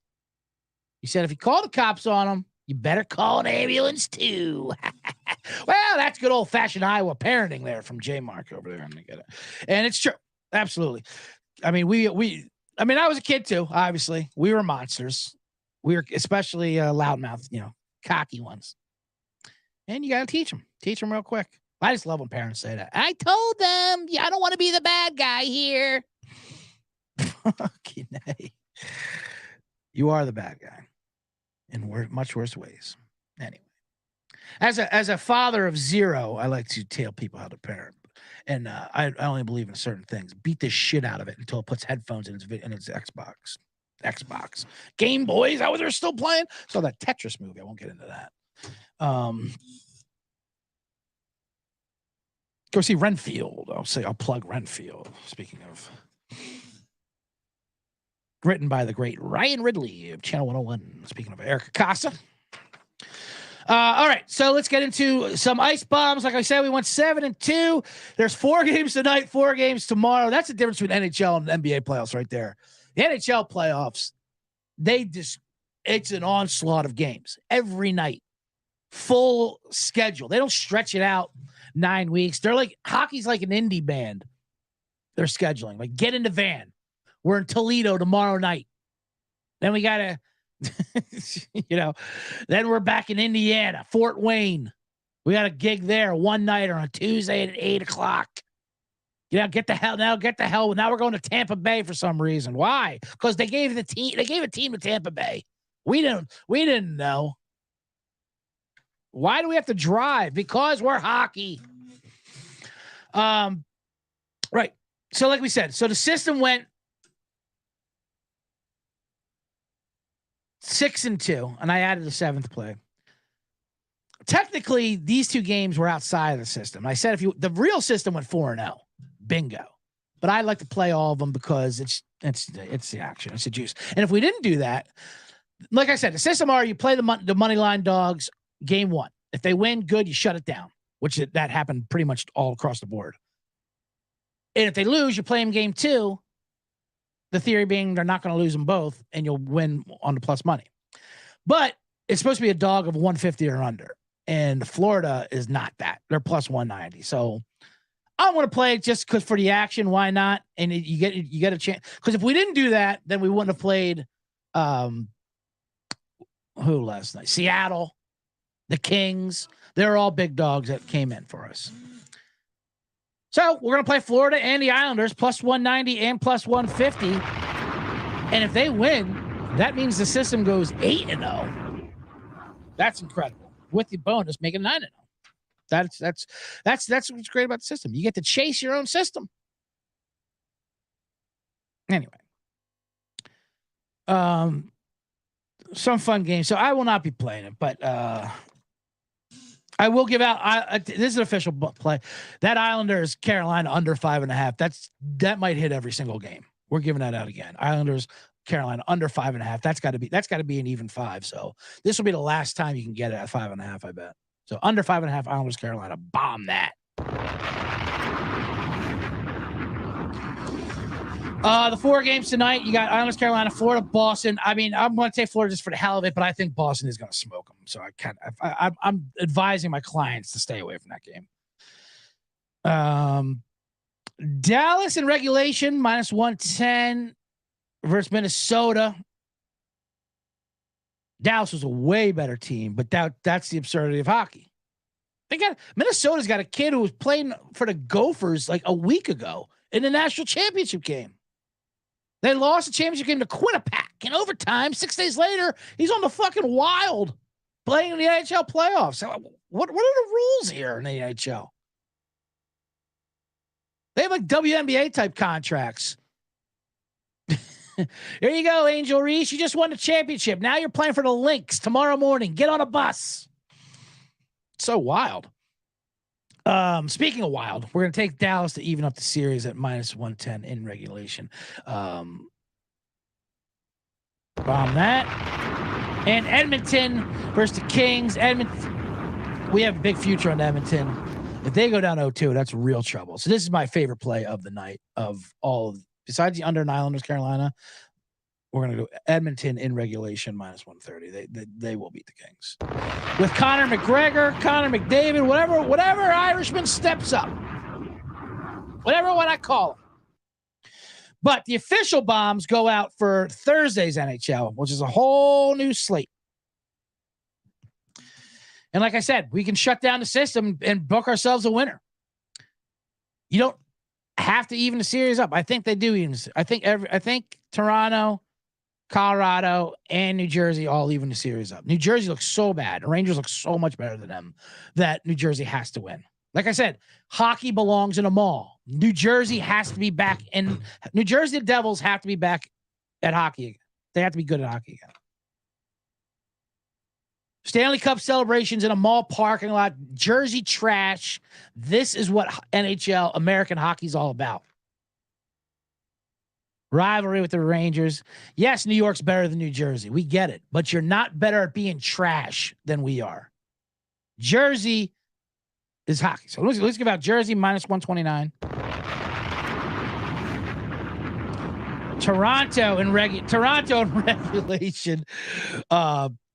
S1: He said, if you call the cops on him, you better call an ambulance too. Well, that's good old-fashioned Iowa parenting there from J Mark over there. And it's true. Absolutely. I mean, I was a kid too, obviously. We were monsters. We were especially loudmouth, cocky ones. And you got to teach them real quick. I just love when parents say that. I told them, I don't want to be the bad guy here. Fucking A. You are the bad guy in much worse ways. Anyway, as a father of 0, I like to tell people how to parent. And I only believe in certain things. Beat the shit out of it until it puts headphones in its Xbox. Game Boy, is that what they're still playing? So that Tetris movie, I won't get into that. Go see Renfield. I'll plug Renfield. Speaking of, written by the great Ryan Ridley of Channel 101. Speaking of Eric Casa. All right, so let's get into some ice bombs. Like I said, we went 7-2. There's 4 games tonight, 4 games tomorrow. That's the difference between NHL and NBA playoffs right there. The NHL playoffs, it's an onslaught of games every night, full schedule. They don't stretch it out 9 weeks. They're like, hockey's like an indie band. They're scheduling, like, get in the van. We're in Toledo tomorrow night. Then we got to, then we're back in Indiana, Fort Wayne. We got a gig there one night on a Tuesday at 8:00. Get the hell. Now we're going to Tampa Bay for some reason. Why? Because they gave a team to Tampa Bay. We didn't know. Why do we have to drive? Because we're hockey. Right. So like we said, the system went 6-2, and I added a 7th play. Technically, these 2 games were outside of the system. I said the real system went 4-0, bingo. But I like to play all of them because it's the action, it's the juice. And if we didn't do that, like I said, the system you play the money line dogs game 1. If they win, good, you shut it down, which that happened pretty much all across the board. And if they lose, you play them game 2. The theory being they're not going to lose them both, and you'll win on the plus money. But it's supposed to be a dog of 150 or under, and Florida is not that. They're plus 190. So I want to play it just because for the action. Why not? And you get a chance, because if we didn't do that, then we wouldn't have played who last night? Seattle, the Kings. They're all big dogs that came in for us. So we're going to play Florida and the Islanders plus 190 and plus 150. And if they win, that means the system goes 8-0. That's incredible. With the bonus, make it 9-0. That's what's great about the system. You get to chase your own system. Anyway. Some fun games. So I will not be playing it, but I will give out. This is an official play. That Islanders Carolina under 5.5. That might hit every single game. We're giving that out again. Islanders Carolina under 5.5. That's got to be an even 5. So this will be the last time you can get it at 5.5. I bet. So under 5.5. Islanders Carolina. Bomb that. The 4 games tonight, you got Islanders, Carolina, Florida, Boston. I mean, I'm going to take Florida just for the hell of it, but I think Boston is going to smoke them. So I'm advising my clients to stay away from that game. Dallas in regulation, minus 110 versus Minnesota. Dallas was a way better team, but that's the absurdity of hockey. Minnesota's got a kid who was playing for the Gophers like a week ago in the national championship game. They lost the championship game to Quinnipiac in overtime. 6 days later, he's on the fucking Wild playing in the NHL playoffs. So what are the rules here in the NHL? They have like WNBA type contracts. There you go, Angel Reese. You just won the championship. Now you're playing for the Lynx tomorrow morning. Get on a bus. So wild. Speaking of wild, we're going to take Dallas to even up the series at minus 110 in regulation. Bomb that. And Edmonton versus the Kings. Edmonton, we have a big future on Edmonton. If they go down 0-2, that's real trouble. So this is my favorite play of the night of all. Besides the under in Islanders, Carolina, we're going to go Edmonton in regulation minus 130. They will beat the Kings. With Connor McGregor, Connor McDavid, whatever Irishman steps up. Whatever what I call him. But the official bombs go out for Thursday's NHL, which is a whole new slate. And like I said, we can shut down the system and book ourselves a winner. You don't have to even the series up. I think they do even. I think Toronto, Colorado, and New Jersey all even the series up. New Jersey looks so bad. The Rangers look so much better than them that New Jersey has to win. Like I said, hockey belongs in a mall. New Jersey has to be back in. New Jersey Devils have to be back at hockey again. They have to be good at hockey again. Stanley Cup celebrations in a mall parking lot. Jersey trash. This is what NHL, American hockey is all about. Rivalry with the Rangers. Yes, New York's better than New Jersey. We get it. But you're not better at being trash than we are. Jersey is hockey. So let's give out Jersey minus 129. Toronto in regulation.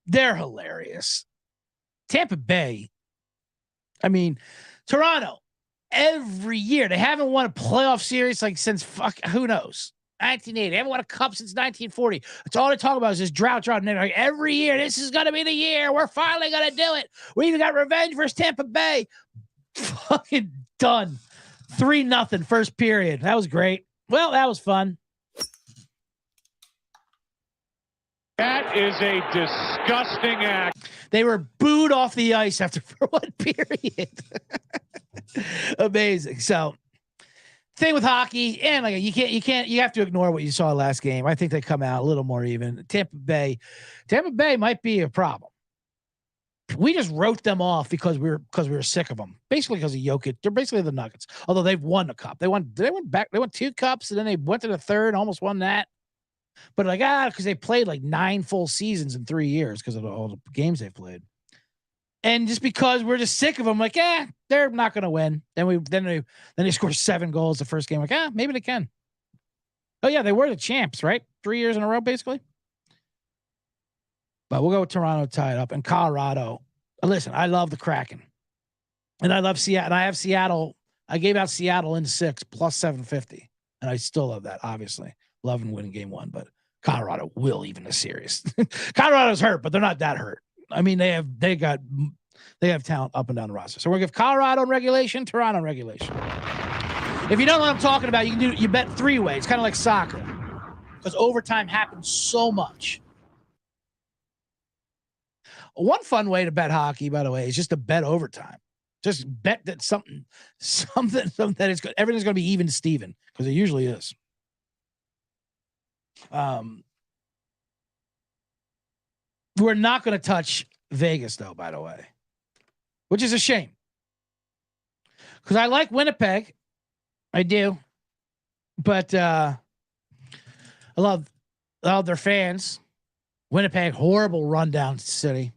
S1: They're hilarious. Tampa Bay. I mean, Toronto, every year, they haven't won a playoff series like since who knows? 1980. They haven't won a cup since 1940. That's all they talk about is this drought. And they're like, every year, this is going to be the year. We're finally going to do it. We even got revenge versus Tampa Bay. Fucking done. 3-0 first period. That was great. Well, that was fun.
S2: That is a disgusting act.
S1: They were booed off the ice after for one period. Amazing. So, thing with hockey, and like you have to ignore what you saw last game. I think they come out a little more even. Tampa Bay might be a problem. We just wrote them off because we were sick of them. Basically because of Jokic. They're basically the Nuggets. Although they've won a cup. They went 2 cups and then they went to the third, almost won that. But because they played like 9 full seasons in 3 years because of all the games they've played. And just because we're just sick of them, like, they're not going to win. Then they score 7 goals the first game. Like, maybe they can. Oh yeah, they were the champs, right? 3 years in a row, basically. But we'll go with Toronto tied up and Colorado. Listen, I love the Kraken, and I love Seattle. And I have Seattle. I gave out Seattle in 6 plus 750, and I still love that. Obviously, loving winning game 1, but Colorado will even the series. Colorado's hurt, but they're not that hurt. I mean, they have talent up and down the roster. So we're gonna give Colorado in regulation, Toronto in regulation. If you don't know what I'm talking about, you bet 3 ways, kind of like soccer, because overtime happens so much. One fun way to bet hockey, by the way, is just to bet overtime. Just bet that something that is good. Everything's going to be even Steven, because it usually is. We're not going to touch Vegas, though, by the way, which is a shame. Because I like Winnipeg. I do. But I love their fans. Winnipeg, horrible rundown city.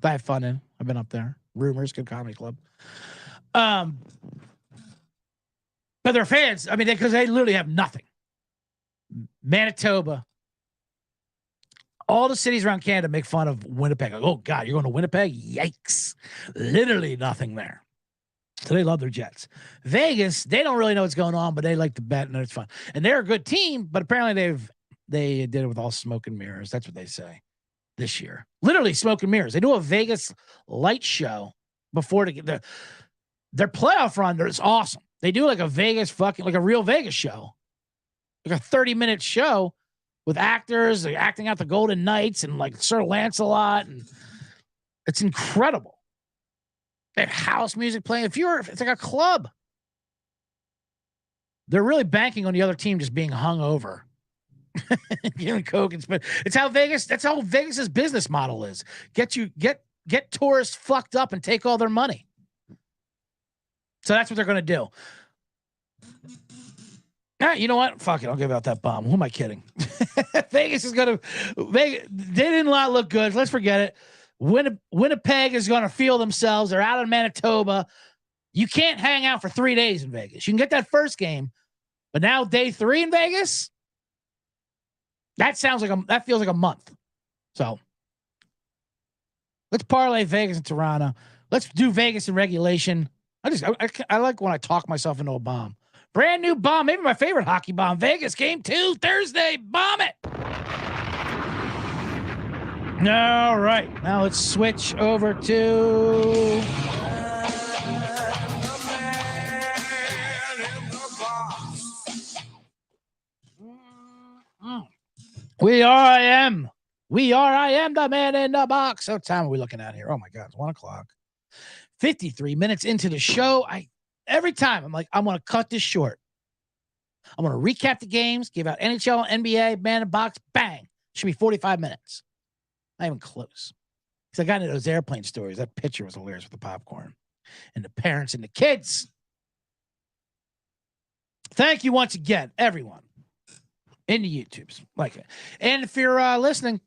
S1: I have fun in. I've been up there. Rumors, good comedy club. But their fans, I mean, because they literally have nothing. Manitoba. All the cities around Canada make fun of Winnipeg. Like, oh, God, you're going to Winnipeg? Yikes. Literally nothing there. So they love their Jets. Vegas, they don't really know what's going on, but they like to bet, and it's fun. And they're a good team, but apparently they did it with all smoke and mirrors. That's what they say this year. Literally smoke and mirrors. They do a Vegas light show before their playoff run. It's awesome. They do like a Vegas like a real Vegas show. Like a 30-minute show with actors like acting out the Golden Knights and like Sir Lancelot. And it's incredible. They have house music playing. It's like a club. They're really banking on the other team just being hung over. Coke and spit. That's how Vegas's business model is. Get tourists fucked up and take all their money. So that's what they're going to do. All right, you know what? Fuck it. I'll give out that bomb. Who am I kidding? Vegas is going to. They did not look good. Let's forget it. Winnipeg is going to feel themselves. They're out in Manitoba. You can't hang out for 3 days in Vegas. You can get that first game, but now day 3 in Vegas, that feels like a month. So let's parlay Vegas and Toronto. Let's do Vegas in regulation. I like when I talk myself into a bomb. Brand new bomb, maybe my favorite hockey bomb. Vegas game 2 Thursday. Bomb it. All right, now let's switch over to I am the man in the box. What time are we looking at here? Oh my God, it's 1 o'clock. 53 minutes into the show. Every time I'm like, I'm going to cut this short. I'm going to recap the games, give out NHL, NBA, man in the box, bang. Should be 45 minutes. Not even close. Because I got into those airplane stories. That picture was hilarious with the popcorn and the parents and the kids. Thank you once again, everyone, in the YouTubes. Like it. And if you're listening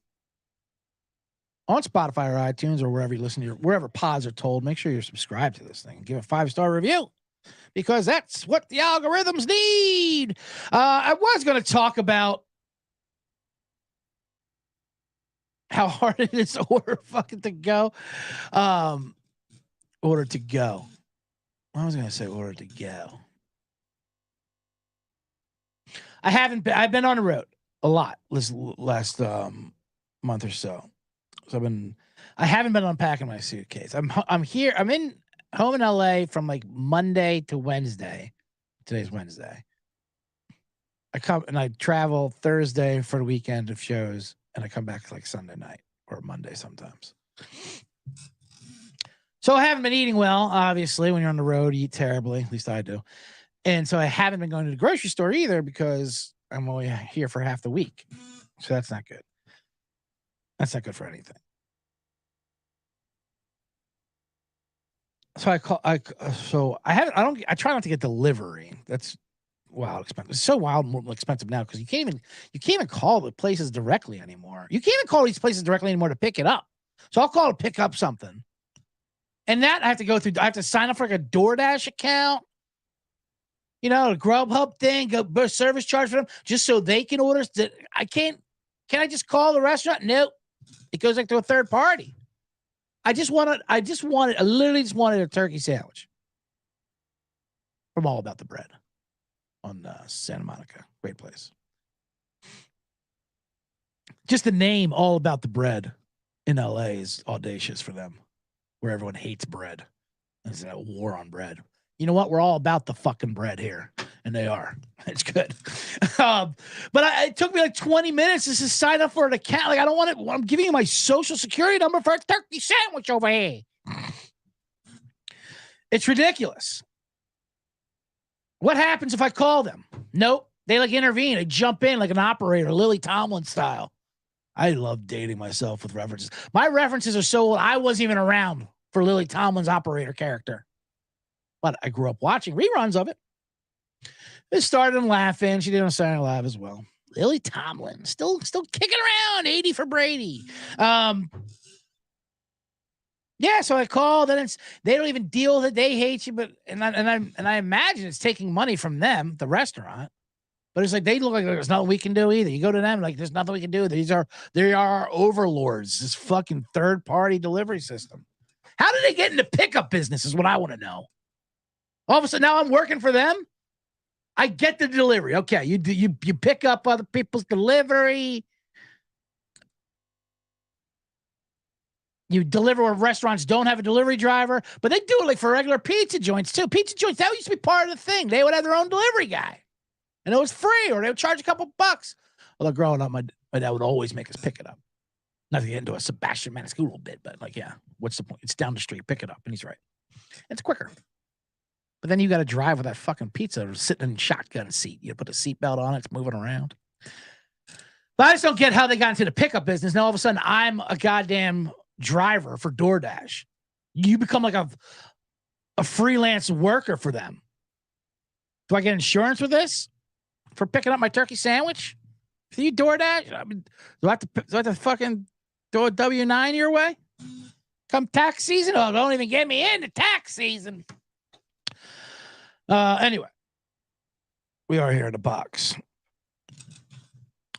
S1: on Spotify or iTunes or wherever you listen to wherever pods are told, make sure you're subscribed to this thing. Give a 5-star review because that's what the algorithms need. I was going to talk about how hard it is to order fucking to go. Order to go. I was going to say order to go. I've been on the road a lot this last month or so. So I haven't been unpacking my suitcase. I'm here. I'm home in LA from like Monday to Wednesday. Today's Wednesday. I come and I travel Thursday for the weekend of shows, and I come back like Sunday night or Monday sometimes. So I haven't been eating well. Obviously, when you're on the road, you eat terribly. At least I do. And so I haven't been going to the grocery store either because I'm only here for half the week. So that's not good. That's not good for anything. So I try not to get delivery. That's wild expensive. It's so wild more expensive now because you can't even call the places directly anymore. You can't even call these places directly anymore to pick it up. So I'll call to pick up something. And that I have to sign up for like a DoorDash account. You know, a Grubhub thing, go service charge for them just so they can order. I can't. Can I just call the restaurant? Nope. It goes like to a third party. I literally just wanted a turkey sandwich from All About the Bread on Santa Monica. Great place. Just the name All About the Bread in LA is audacious for them, where everyone hates bread. There's a war on bread. You know what? We're all about the fucking bread here. And they are. It's good. But it took me like 20 minutes to sign up for an account. Like, I don't want it. I'm giving you my social security number for a turkey sandwich over here. It's ridiculous. What happens if I call them? Nope. They like intervene. They jump in like an operator, Lily Tomlin style. I love dating myself with references. My references are so old, I wasn't even around for Lily Tomlin's operator character. But I grew up watching reruns of it. It started laughing. She did on Saturday Night Live as well. Lily Tomlin, still kicking around, 80 for Brady. Yeah, so I called, and they don't even deal with it. They hate you, but and I imagine it's taking money from them, the restaurant. But it's like they look like there's nothing we can do either. You go to them like there's nothing we can do. They are our overlords. This fucking third party delivery system. How did they get into pickup business? Is what I want to know. All of a sudden, now I'm working for them. I get the delivery. Okay, you pick up other people's delivery. You deliver where restaurants don't have a delivery driver, but they do it like for regular pizza joints too. Pizza joints, that used to be part of the thing. They would have their own delivery guy, and it was free, or they would charge a couple bucks. Although growing up, my dad would always make us pick it up. Not to get into a Sebastian Maniscalco bit, but like, yeah, what's the point? It's down the street. Pick it up, and he's right. It's quicker. But then you got to drive with that fucking pizza sitting in a shotgun seat. You put a seatbelt on it, it's moving around. But I just don't get how they got into the pickup business. Now all of a sudden I'm a goddamn driver for DoorDash. You become like a freelance worker for them. Do I get insurance with this? For picking up my turkey sandwich? For you DoorDash? I mean, do I have to fucking throw a W-9 your way? Come tax season? Oh, don't even get me into tax season. Anyway, we are here in the box.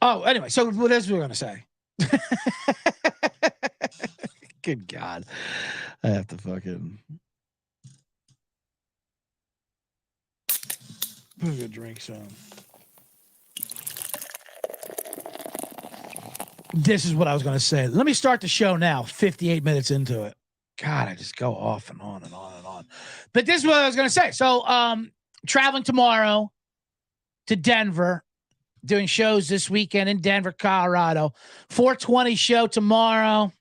S1: Oh, anyway, so what else were we going to say? Good God. I have to fucking... I'm going to drink some. This is what I was going to say. Let me start the show now, 58 minutes into it. God, I just go off and on and on and on. But this is what I was going to say. So, traveling tomorrow to Denver, doing shows this weekend in Denver, Colorado. 420 show tomorrow.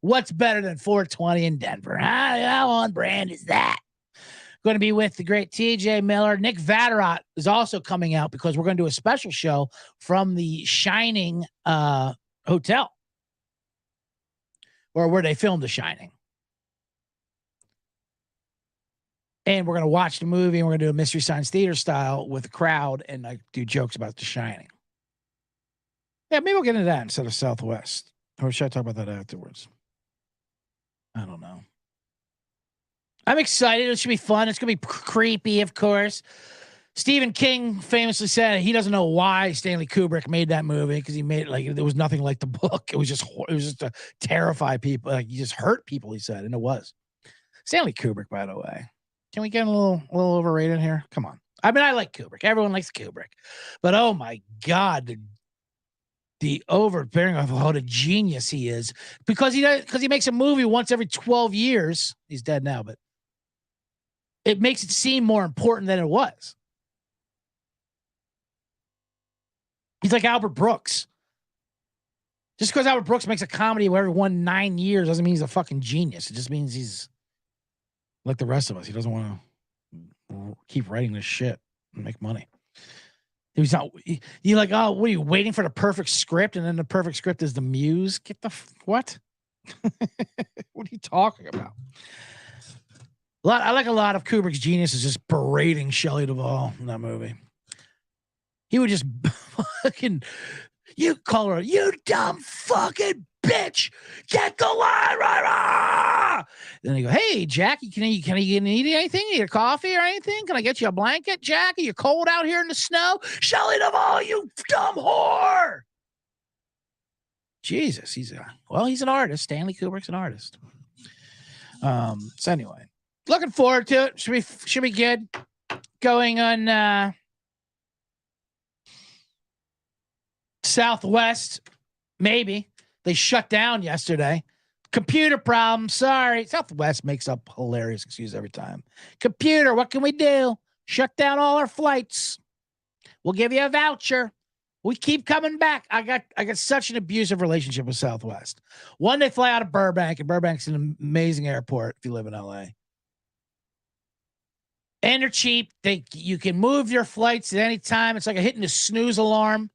S1: What's better than 420 in Denver? How on brand is that? Going to be with the great TJ Miller. Nick Vatterott is also coming out because we're going to do a special show from the Shining hotel, or where they filmed The Shining. And we're going to watch the movie, and we're going to do a Mystery Science Theater style with the crowd and like do jokes about The Shining. Yeah, maybe we'll get into that instead of Southwest. Or should I talk about that afterwards? I don't know. I'm excited. It should be fun. It's going to be creepy, of course. Stephen King famously said he doesn't know why Stanley Kubrick made that movie, because he made it like there was nothing like the book. It was just to terrify people. Like, you just hurt people, he said, and it was. Stanley Kubrick, by the way. Can we get a little overrated here? Come on. I mean, I like Kubrick. Everyone likes Kubrick. But oh my God, the overbearing of what a genius he is, because he makes a movie once every 12 years. He's dead now, but it makes it seem more important than it was. He's like Albert Brooks. Just because Albert Brooks makes a comedy every 9 years doesn't mean he's a fucking genius. It just means he's like the rest of us. He doesn't want to keep writing this shit and make money. He's not. You're like, oh, what are you waiting for the perfect script? And then the perfect script is the muse. Get the what? What are you talking about? I like a lot of Kubrick's genius is just berating Shelley Duvall in that movie. He would just fucking, you call her, you dumb fucking bitch, get the line right. Then he go, hey, Jackie, can you need anything? Need a coffee or anything? Can I get you a blanket, Jackie? You cold out here in the snow? Shelley Duvall, you dumb whore. Jesus, he's an artist. Stanley Kubrick's an artist. So anyway, looking forward to it. Should be good. Going on Southwest, maybe. They shut down yesterday. Computer problem. Sorry. Southwest makes up hilarious excuse every time. Computer, what can we do? Shut down all our flights. We'll give you a voucher. We keep coming back. I got such an abusive relationship with Southwest. One, they fly out of Burbank, and Burbank's an amazing airport if you live in LA. And they're cheap. You can move your flights at any time. It's like hitting a snooze alarm.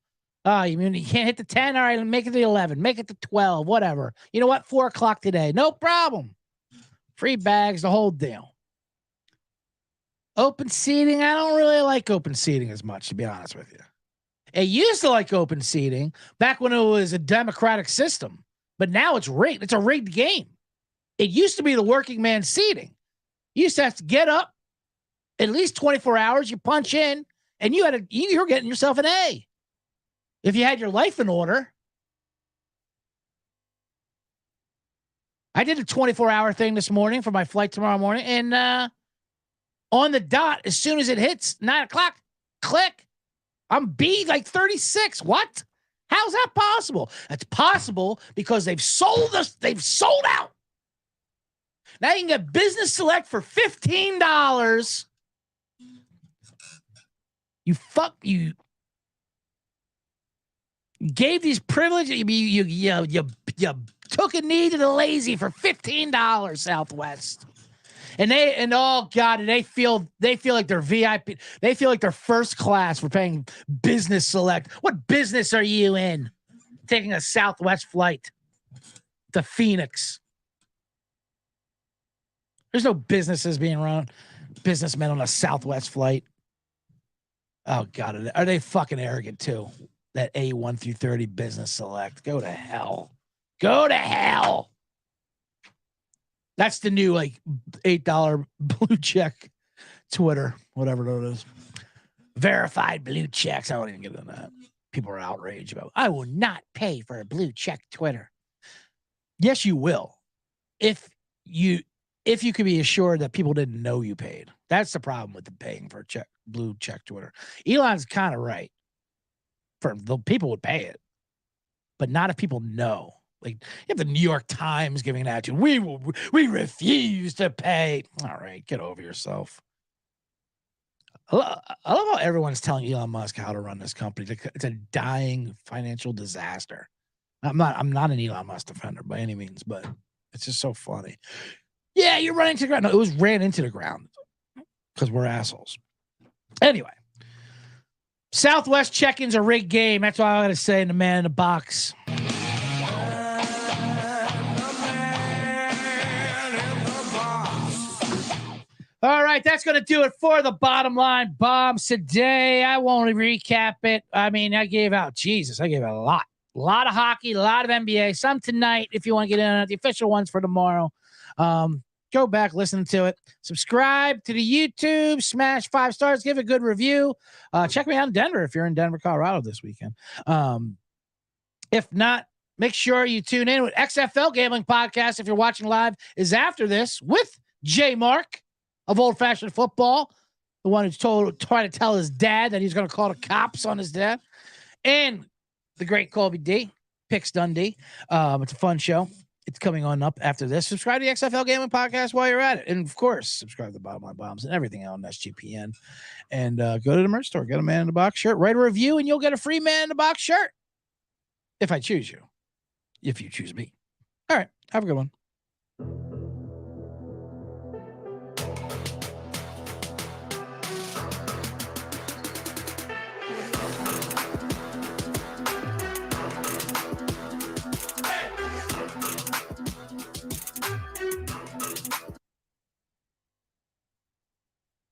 S1: Oh, you mean you can't hit the 10? All right, make it the 11. Make it the 12, whatever. You know what? 4 o'clock today. No problem. Free bags, the whole deal. Open seating. I don't really like open seating as much, to be honest with you. I used to like open seating back when it was a democratic system, but now it's rigged. It's a rigged game. It used to be the working man seating. You used to have to get up at least 24 hours. You punch in, and you're getting yourself an A. If you had your life in order. I did a 24-hour thing this morning for my flight tomorrow morning, and on the dot, as soon as it hits 9 o'clock, click. I'm B like 36. What? How's that possible? That's possible because they've sold us. They've sold out. Now you can get Business Select for $15. You gave these privileges. You took a knee to the lazy for $15, Southwest. And they feel like they're VIP. They feel like they're first class for paying Business Select. What business are you in? Taking a Southwest flight to Phoenix. There's no businesses being run, businessmen on a Southwest flight. Oh God, are they fucking arrogant too? That A1 through 30 Business Select. Go to hell. Go to hell. That's the new like $8 blue check Twitter, whatever it is. Verified blue checks. I won't even get into that. People are outraged about, I will not pay for a blue check Twitter. Yes, you will. If you could be assured that people didn't know you paid. That's the problem with the paying for a blue check Twitter. Elon's kind of right. For the people would pay it, but not if people know. Like, you have the New York Times giving an attitude. We refuse to pay. All right, get over yourself. I love how everyone's telling Elon Musk how to run this company. It's a dying financial disaster. I'm not an Elon Musk defender by any means, but it's just so funny. Yeah, you're running to the ground. No, it was ran into the ground because we're assholes. Anyway, Southwest check-ins a rigged game. That's all I got to say in the man in the box. All right, that's going to do it for the bottom line bombs today. I won't recap it. I mean, I gave out a lot. A lot of hockey, a lot of NBA, some tonight if you want to get in on it, the official ones for tomorrow. Go back, listen to it. Subscribe to the YouTube, smash 5 stars, give a good review. Check me out in Denver if you're in Denver, Colorado this weekend. If not, make sure you tune in with XFL Gambling Podcast if you're watching live is after this with J Mark of Old Fashioned Football, the one who's trying to tell his dad that he's going to call the cops on his dad, and the great Colby D, Picks Dundee. It's a fun show. It's coming on up after this. Subscribe to the XFL Gaming Podcast while you're at it. And, of course, subscribe to the Bottom Line Bombs and everything on SGPN. And go to the merch store. Get a Man in the Box shirt. Write a review, and you'll get a free Man in the Box shirt. If I choose you. If you choose me. All right. Have a good one.